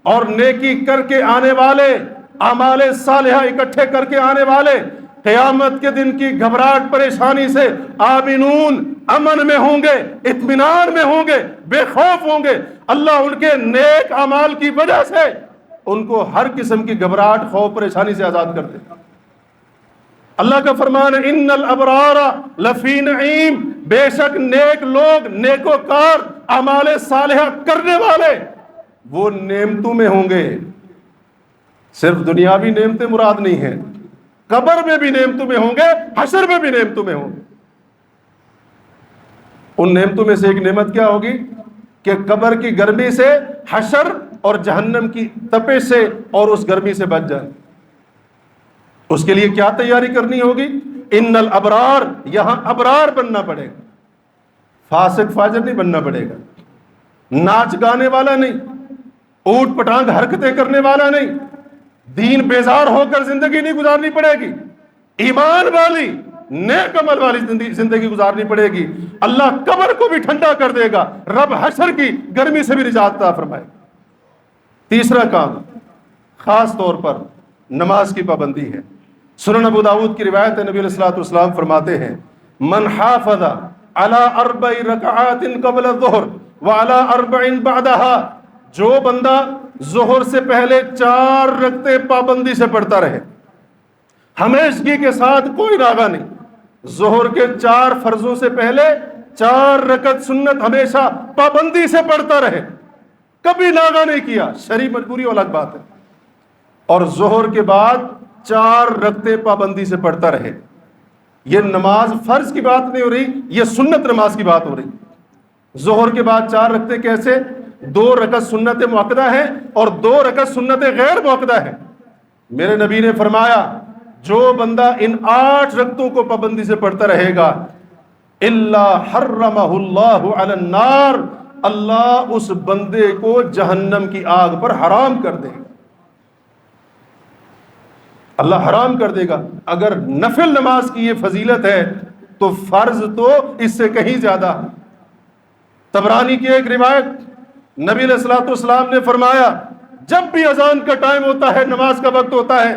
اور نیکی کر کے آنے والے، اعمال صالحہ اکٹھے کر کے آنے والے قیامت کے دن کی گھبراہٹ پریشانی سے آمنون، امن میں ہوں گے، اطمینان میں ہوں گے، بے خوف ہوں گے۔ اللہ ان کے نیک اعمال کی وجہ سے ان کو ہر قسم کی گھبراہٹ، خوف، پریشانی سے آزاد کر دے۔ اللہ کا فرمان ہے ان الابرار لفی نعیم، بے شک نیک لوگ، نیکوکار، اعمال صالحہ کرنے والے وہ نعمتوں میں ہوں گے۔ صرف دنیاوی نعمتیں مراد نہیں ہیں، قبر میں بھی نعمتوں میں ہوں گے، حشر میں بھی نعمتوں میں ہوں گے۔ ان نعمتوں میں سے ایک نعمت کیا ہوگی کہ قبر کی گرمی سے، حشر اور جہنم کی تپش سے اور اس گرمی سے بچ جائیں۔ اس کے لیے کیا تیاری کرنی ہوگی؟ ان الابرار، یہاں ابرار بننا پڑے گا، فاسق فاجر نہیں بننا پڑے گا، ناچ گانے والا نہیں، اوٹ پٹانگ حرکتیں کرنے والا نہیں، دین بیزار ہو کر زندگی نہیں گزارنی پڑے گی، ایمان والی نیک عمل والی زندگی گزارنی پڑے گی۔ اللہ قبر کو بھی ٹھنڈا کر دے گا، رب حشر کی گرمی سے بھی نجات عطا فرمائے گا۔ تیسرا کام خاص طور پر نماز کی پابندی ہے۔ سنن ابو داؤد کی روایت ہے، نبی علیہ الصلوۃ والسلام فرماتے ہیں من حافظ علی 4 رکعات قبل الظہر وعلی 4 بعدها، جو بندہ ظہر سے پہلے 4 رکعتیں پابندی سے پڑھتا رہے، ہمیشگی کے ساتھ کوئی راگا نہیں، ظہر کے 4 فرضوں سے پہلے 4 رکعت سنت ہمیشہ پابندی سے پڑھتا رہے، کبھی لاغا نہیں کیا، شرعی مجبوری الگ بات ہے، اور ظہر کے بعد 4 رکعتیں پابندی سے پڑھتا رہے۔ یہ نماز فرض کی بات نہیں ہو رہی، یہ سنت نماز کی بات ہو رہی۔ ظہر کے بعد 4 رکعتیں کیسے؟ 2 رکعت سنت مؤکدہ ہے اور 2 رکعت سنت غیر مؤکدہ ہے۔ میرے نبی نے فرمایا جو بندہ ان 8 رکعتوں کو پابندی سے پڑھتا رہے گا الا حرمہ اللہ علی النار، اللہ اس بندے کو جہنم کی آگ پر حرام کر دے گا، اللہ حرام کر دے گا۔ اگر نفل نماز کی یہ فضیلت ہے تو فرض تو اس سے کہیں زیادہ۔ طبرانی کی ایک روایت، نبی علیہ الصلوۃ والسلام نے فرمایا جب بھی اذان کا ٹائم ہوتا ہے، نماز کا وقت ہوتا ہے،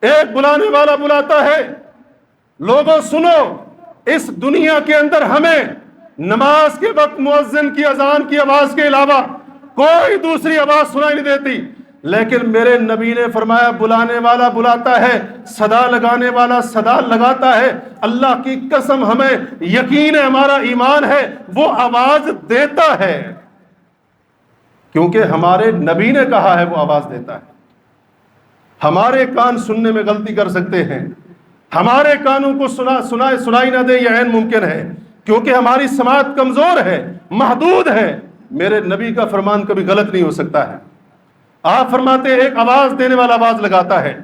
ایک بلانے والا بلاتا ہے لوگوں سنو، اس دنیا کے اندر ہمیں نماز کے وقت مؤذن کی اذان کی آواز کے علاوہ کوئی دوسری آواز سنائی نہیں دیتی، لیکن میرے نبی نے فرمایا بلانے والا بلاتا ہے، صدا لگانے والا صدا لگاتا ہے، اللہ کی قسم ہمیں یقین ہے، ہمارا ایمان ہے، وہ آواز دیتا ہے، کیونکہ ہمارے نبی نے کہا ہے وہ آواز دیتا ہے۔ ہمارے کان سننے میں غلطی کر سکتے ہیں، ہمارے کانوں کو سنائی نہ دے، یہ عین ممکن ہے، کیونکہ ہماری سماعت کمزور ہے، محدود ہے۔ میرے نبی کا فرمان کبھی غلط نہیں ہو سکتا ہے۔ آپ فرماتے ہیں ایک آواز دینے والا آواز لگاتا ہے،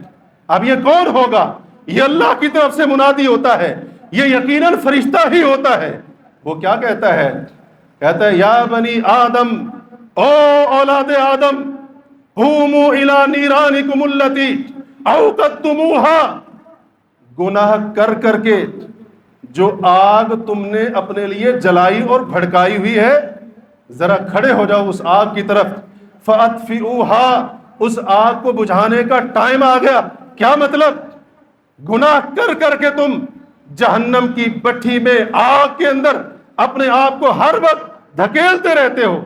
اب یہ کون ہوگا؟ یہ اللہ کی طرف سے منادی ہوتا ہے، یہ یقیناً فرشتہ ہی ہوتا ہے۔ وہ کیا کہتا ہے؟ کہتا ہے یا بنی آدم، او اولاد آدم، قوموا الی نیرانکم التی اوقدتموها، گناہ کر کر کے جو آگ تم نے اپنے لیے جلائی اور بھڑکائی ہوئی ہے، ذرا کھڑے ہو جاؤ اس آگ کی طرف، فاطفئوها، اس آگ کو بجھانے کا ٹائم آ گیا۔ کیا مطلب؟ گناہ کر کر کے تم جہنم کی بٹھی میں، آگ کے اندر اپنے آپ کو ہر وقت دھکیلتے رہتے ہو۔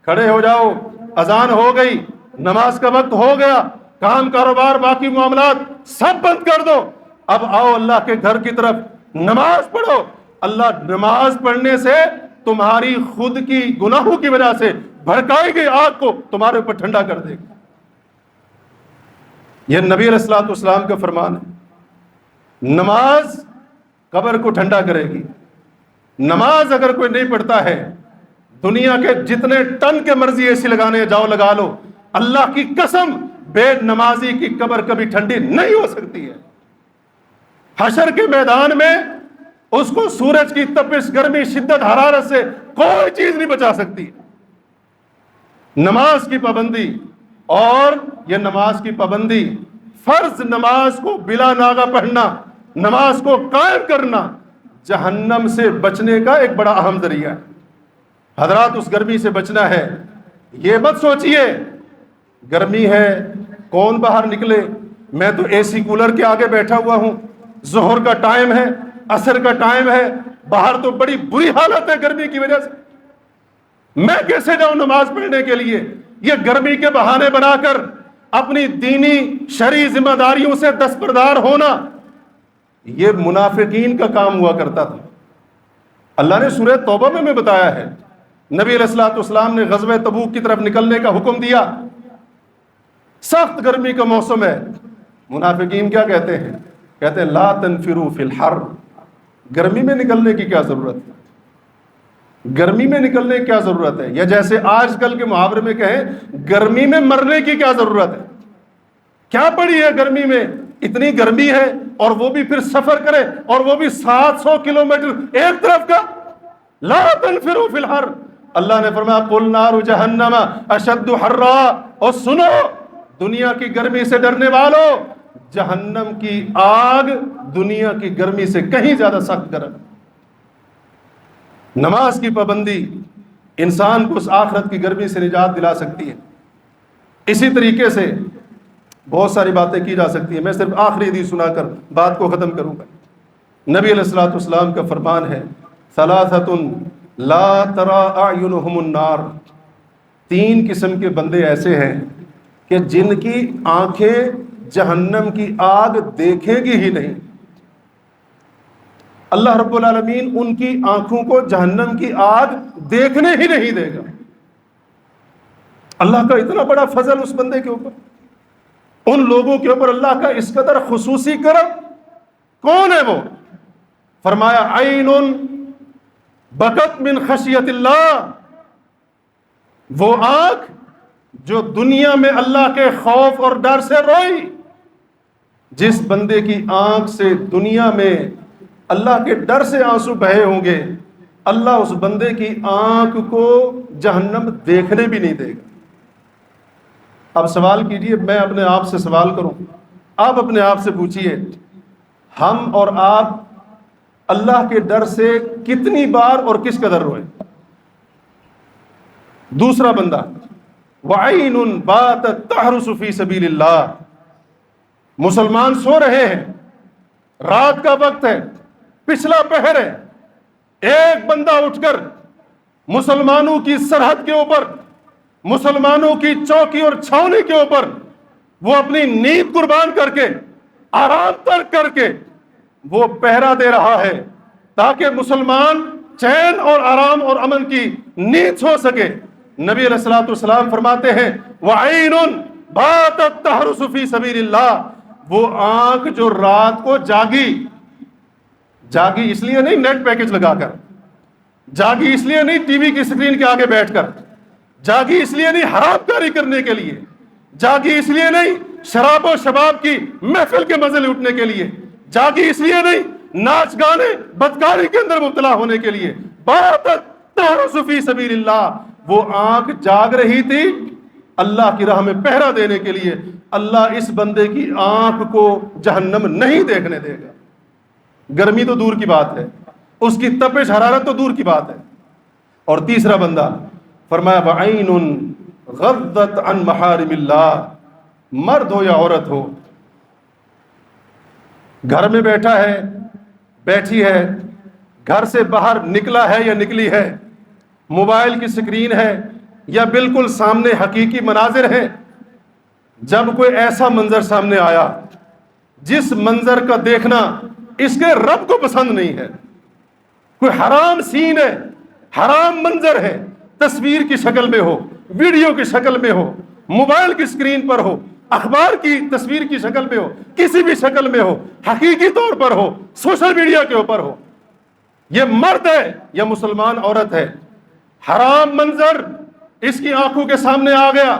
کھڑے ہو جاؤ، اذان ہو گئی، نماز کا وقت ہو گیا، کام کاروبار باقی معاملات سب بند کر دو، اب آؤ اللہ کے گھر کی طرف، نماز پڑھو۔ اللہ نماز پڑھنے سے تمہاری خود کی گناہوں کی وجہ سے بھڑکائی گئی آگ کو تمہارے اوپر ٹھنڈا کر دے گا۔ یہ نبی علیہ الصلوۃ والسلام کا فرمان ہے۔ نماز قبر کو ٹھنڈا کرے گی۔ نماز اگر کوئی نہیں پڑھتا ہے، دنیا کے جتنے ٹن کے مرضی اے سی لگانے ہیں جاؤ لگا لو، اللہ کی قسم بے نمازی کی قبر کبھی ٹھنڈی نہیں ہو سکتی ہے۔ حشر کے میدان میں اس کو سورج کی تپش، گرمی، شدت، حرارت سے کوئی چیز نہیں بچا سکتی۔ نماز کی پابندی، اور یہ نماز کی پابندی، فرض نماز کو بلا ناغہ پڑھنا، نماز کو قائم کرنا جہنم سے بچنے کا ایک بڑا اہم ذریعہ ہے۔ حضرات، اس گرمی سے بچنا ہے۔ یہ مت سوچئے گرمی ہے کون باہر نکلے، میں تو اے سی کولر کے آگے بیٹھا ہوا ہوں، ظہر کا ٹائم ہے، عصر کا ٹائم ہے، باہر تو بڑی بری حالت ہے گرمی کی وجہ سے، میں کیسے جاؤں نماز پڑھنے کے لیے؟ یہ گرمی کے بہانے بنا کر اپنی دینی شرعی ذمہ داریوں سے دستبردار ہونا، یہ منافقین کا کام ہوا کرتا تھا۔ اللہ نے سورہ توبہ میں بتایا ہے، نبی علیہ الصلوۃ والسلام نے غزوہ تبوک کی طرف نکلنے کا حکم دیا، سخت گرمی کا موسم ہے، منافقین کیا کہتے ہیں؟ کہتے ہیں لا تنفروا فی الحر، گرمی میں نکلنے کی کیا ضرورت ہے؟ گرمی میں نکلنے کی کیا ضرورت ہے؟ یا جیسے آج کل کے محاورے میں کہیں گرمی میں مرنے کی کیا ضرورت ہے؟ کیا پڑی ہے گرمی میں؟ اتنی گرمی ہے اور وہ بھی پھر سفر کرے، اور وہ بھی 700 کلومیٹر ایک طرف کا۔ لا تنفروا فی الحر، اللہ نے فرمایا قل نار جہنم اشد حرا، اور سنو دنیا کی گرمی سے ڈرنے والوں، جہنم کی آگ دنیا کی گرمی سے کہیں زیادہ سخت گرم۔ نماز کی پابندی انسان کو اس آخرت کی گرمی سے نجات دلا سکتی ہے۔ اسی طریقے سے بہت ساری باتیں کی جا سکتی ہیں، میں صرف آخری حدیث سنا کر بات کو ختم کروں گا۔ نبی علیہ الصلوۃ والسلام کا فرمان ہے ثلاثۃ لا ترى اعینہم النار، تین قسم کے بندے ایسے ہیں کہ جن کی آنکھیں جہنم کی آگ دیکھیں گی ہی نہیں۔ اللہ رب العالمین ان کی آنکھوں کو جہنم کی آگ دیکھنے ہی نہیں دے گا۔ اللہ کا اتنا بڑا فضل اس بندے کے اوپر، ان لوگوں کے اوپر اللہ کا اس قدر خصوصی کرم۔ کون ہے وہ؟ فرمایا عین بکت من خشیت اللہ، وہ آنکھ جو دنیا میں اللہ کے خوف اور ڈر سے روئی۔ جس بندے کی آنکھ سے دنیا میں اللہ کے ڈر سے آنسو بہے ہوں گے، اللہ اس بندے کی آنکھ کو جہنم دیکھنے بھی نہیں دے گا۔ اب سوال کیجئے، میں اپنے آپ سے سوال کروں، آپ اپنے آپ سے پوچھئے، ہم اور آپ اللہ کے ڈر سے کتنی بار اور کس قدر روئے؟ دوسرا بندہ وَعَيْنٌ بَاتَتْ تَحْرُسُ فِي سَبِيلِ اللَّهِ، مسلمان سو رہے ہیں، رات کا وقت ہے، پچھلا پہر ہے، ایک بندہ اٹھ کر مسلمانوں کی سرحد کے اوپر، مسلمانوں کی چوکی اور چھاؤنی کے اوپر وہ اپنی نیند قربان کر کے، آرام ترک کر کے وہ پہرا دے رہا ہے تاکہ مسلمان چین اور آرام اور امن کی نیند سو سکے۔ نبی علیہ الصلوۃ والسلام فرماتے ہیں وَعَيْنٌ بَاتَتْ تَحْرُسُ فِي سَبِيلِ اللَّهِ، وہ آنکھ جو رات کو جاگی اس لیے نہیں نیٹ پیکج لگا کر، جاگی اس لیے نہیں ٹی وی کی سکرین کے آگے بیٹھ کر، جاگی اس لیے نہیں حرام کاری کرنے کے لیے، جاگی اس لیے نہیں شراب و شباب کی محفل کے مزے لوٹنے کے لیے، جاگی اس لیے نہیں ناچ گانے بدکاری کے اندر مبتلا ہونے کے لیے۔ باتت تحرس فی سبیل اللہ، وہ آنکھ جاگ رہی تھی اللہ کی راہ میں پہرا دینے کے لیے۔ اللہ اس بندے کی آنکھ کو جہنم نہیں دیکھنے دے گا۔ گرمی تو دور کی بات ہے، اس کی تپش حرارت تو دور کی بات ہے۔ اور تیسرا بندہ فرمایا وَعَيْنٌ غَضَّتْ عَنْ مَحَارِمِ اللَّهِ، مرد ہو یا عورت ہو، گھر میں بیٹھا ہے، بیٹھی ہے، گھر سے باہر نکلا ہے یا نکلی ہے، موبائل کی سکرین ہے یا بالکل سامنے حقیقی مناظر ہیں، جب کوئی ایسا منظر سامنے آیا جس منظر کا دیکھنا اس کے رب کو پسند نہیں ہے، کوئی حرام سین ہے، حرام منظر ہے، تصویر کی شکل میں ہو، ویڈیو کی شکل میں ہو، موبائل کی سکرین پر ہو، اخبار کی تصویر کی شکل میں ہو، کسی بھی شکل میں ہو، حقیقی طور پر ہو، سوشل میڈیا کے اوپر ہو، یہ مرد ہے یا مسلمان عورت ہے، حرام منظر اس کی آنکھوں کے سامنے آ گیا،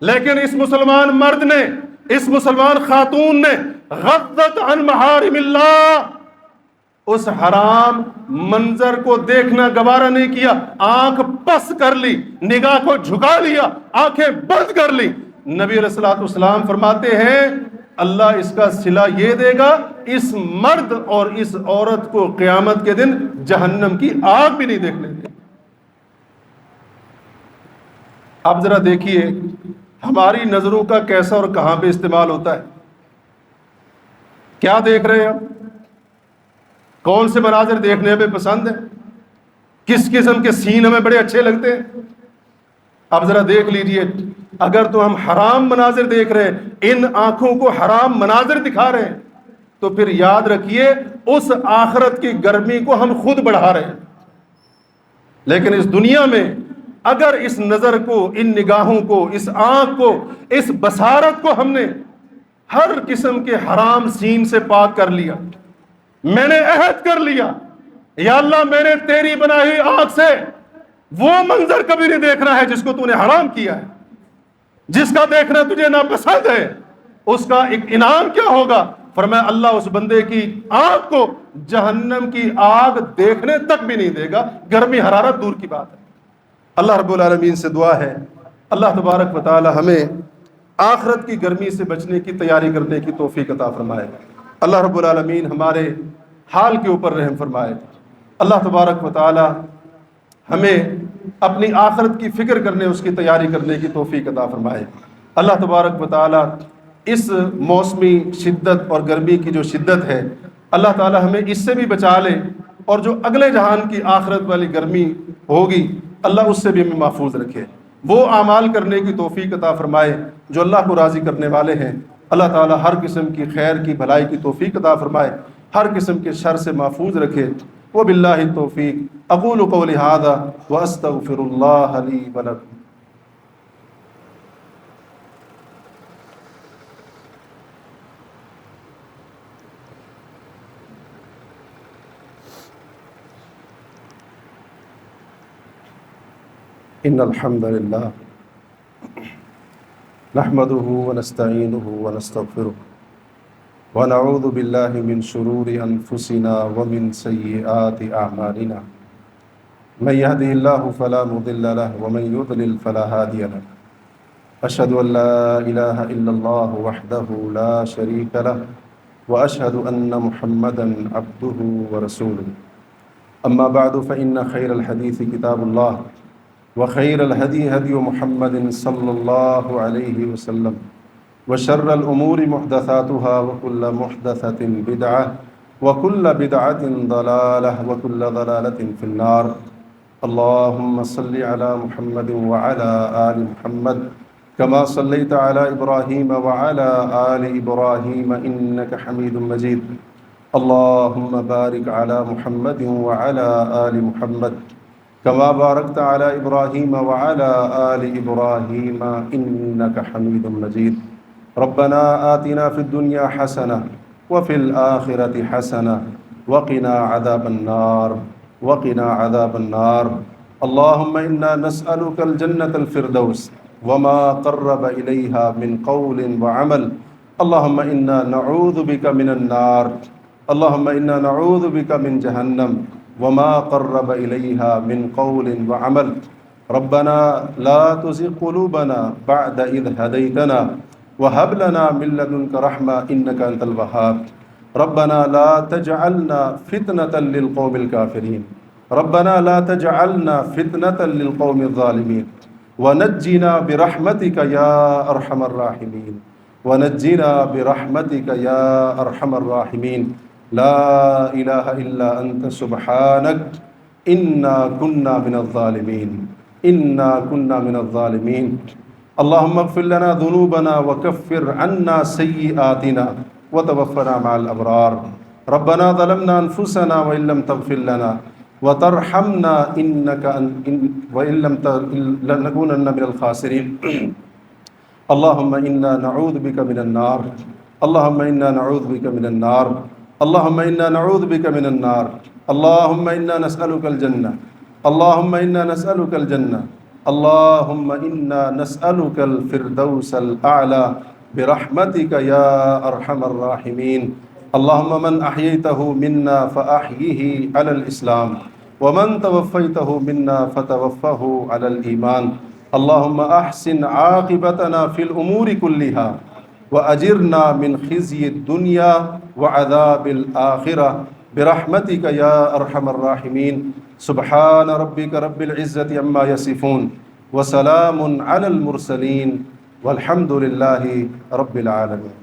لیکن اس مسلمان مرد نے، اس مسلمان خاتون نے غضت عن محارم اللہ، اس حرام منظر کو دیکھنا گوارا نہیں کیا، آنکھ پس کر لی، نگاہ کو جھکا لیا، آنکھیں بند کر لی۔ نبی علیہ الصلوۃ والسلام فرماتے ہیں اللہ اس کا صلہ یہ دے گا، اس مرد اور اس عورت کو قیامت کے دن جہنم کی آگ بھی نہیں دیکھنے دے۔ اب ذرا دیکھیے ہماری نظروں کا کیسا اور کہاں پہ استعمال ہوتا ہے، کیا دیکھ رہے ہیں ہم، کون سے مناظر دیکھنے میں پسند ہے، کس قسم کے سین ہمیں بڑے اچھے لگتے ہیں۔ اب ذرا دیکھ لیجئے، اگر تو ہم حرام مناظر دیکھ رہے ہیں، ان آنکھوں کو حرام مناظر دکھا رہے ہیں، تو پھر یاد رکھیے اس آخرت کی گرمی کو ہم خود بڑھا رہے ہیں۔ لیکن اس دنیا میں اگر اس نظر کو، ان نگاہوں کو، اس آنکھ کو، اس بصارت کو ہم نے ہر قسم کے حرام سین سے پاک کر لیا، میں نے عہد کر لیا یا اللہ میں نے تیری بنائی آنکھ سے وہ منظر کبھی نہیں دیکھنا ہے جس کو تو نے حرام کیا ہے، جس کا دیکھنا تجھے ناپسند ہے، اس کا ایک انعام کیا ہوگا؟ فرمایا اللہ اس بندے کی آنکھ کو جہنم کی آگ دیکھنے تک بھی نہیں دے گا، گرمی حرارت دور کی بات ہے۔ اللہ رب العالمین سے دعا ہے اللہ تبارک و تعالی ہمیں آخرت کی گرمی سے بچنے کی تیاری کرنے کی توفیق عطا فرمائے۔ اللہ رب العالمین ہمارے حال کے اوپر رحم فرمائے۔ اللہ تبارک و تعالی ہمیں اپنی آخرت کی فکر کرنے، اس کی تیاری کرنے کی توفیق عطا فرمائے۔ اللہ تبارک و تعالی اس موسمی شدت اور گرمی کی جو شدت ہے اللہ تعالی ہمیں اس سے بھی بچا لے، اور جو اگلے جہان کی آخرت والی گرمی ہوگی اللہ اس سے بھی ہمیں محفوظ رکھے، وہ اعمال کرنے کی توفیق عطا فرمائے جو اللہ کو راضی کرنے والے ہیں۔ اللہ تعالی ہر قسم کی خیر کی، بھلائی کی توفیق عطا فرمائے، ہر قسم کے شر سے محفوظ رکھے۔ وباللہ التوفیق، اقول قولی ھذا واستغفر اللہ لی ولکم۔ ان الحمد للہ نحمده ونستعینه ونستغفره ونعوذ باللہ من شرور انفسنا ومن سیئات اعمالنا، من يهده الله فلا مضل له ومن يضلل فلا هادي له، اشهد ان لا اله الا الله وحده لا شريك له واشهد ان محمدا عبده ورسوله، اما بعد فان خير الحديث كتاب الله وخير الهدي هدي محمد صلى الله عليه وسلم، وشر الأمور محدثاتها وكل محدثة بدعة وكل بدعة ضلالة وكل ضلالة في النار۔ اللهم صل على محمد وعلى آل محمد كما صليت على إبراهيم وعلى آل إبراهيم إنك حميد مجيد۔ اللهم بارك على محمد وعلى آل محمد كما باركت على إبراهيم وعلى آل إبراهيم إنك حميد مجيد۔ ربنا آتنا في الدنيا حسنة وفي الآخرة حسنة وقنا عذاب النار، وقنا عذاب النار۔ اللهم إنا نسألك الجنة الفردوس وما قرب إليها من قول وعمل، اللهم إنا نعوذ بك من النار، اللهم إنا نعوذ بك من جهنم وما قرب إليها من قول وعمل۔ ربنا لا تزغ قلوبنا بعد إذ هديتنا وهب لنا من لدنك رحمة إنك أنت الوهاب۔ ربنا لا تجعلنا فتنة للقوم الكافرين، ربنا لا تجعلنا فتنة للقوم الظالمين ونجنا برحمتك يا أرحم الراحمين۔ ونجنا برحمتك يا أرحم الراحمين. لا إله إلا أنت سبحانك إنا كنا من الظالمين. إنا كنا من الظالمين. اللهم اغفر لنا ذنوبنا وكفر عنا سيئاتنا وتوفنا مع الأبرار. ربنا ظلمنا أنفسنا وإن لم تغفر لنا وترحمنا وإن لم لنكونن من الخاسرين. اللهم إنا نعوذ بك من النار. اللهم إنا نعوذ بك من النار. اللهم إنا نعوذ بك من النار. اللهم إنا نسألك الجنة. اللهم إنا نسألك الجنة. اللهم إنا نسألك الفردوس الأعلى برحمتك يا أرحم الراحمين. اللهم من أحييته منا فأحيه على الإسلام، ومن توفيته منا فتوفه على الإيمان. اللهم أحسن عاقبتنا في الأمور كلها وأجرنا من خزي الدنيا وعذاب الآخرة برحمتك يا أرحم الراحمين. سبحان ربك رب العزة عما يصفون وسلام على المرسلين والحمد لله رب العالمين.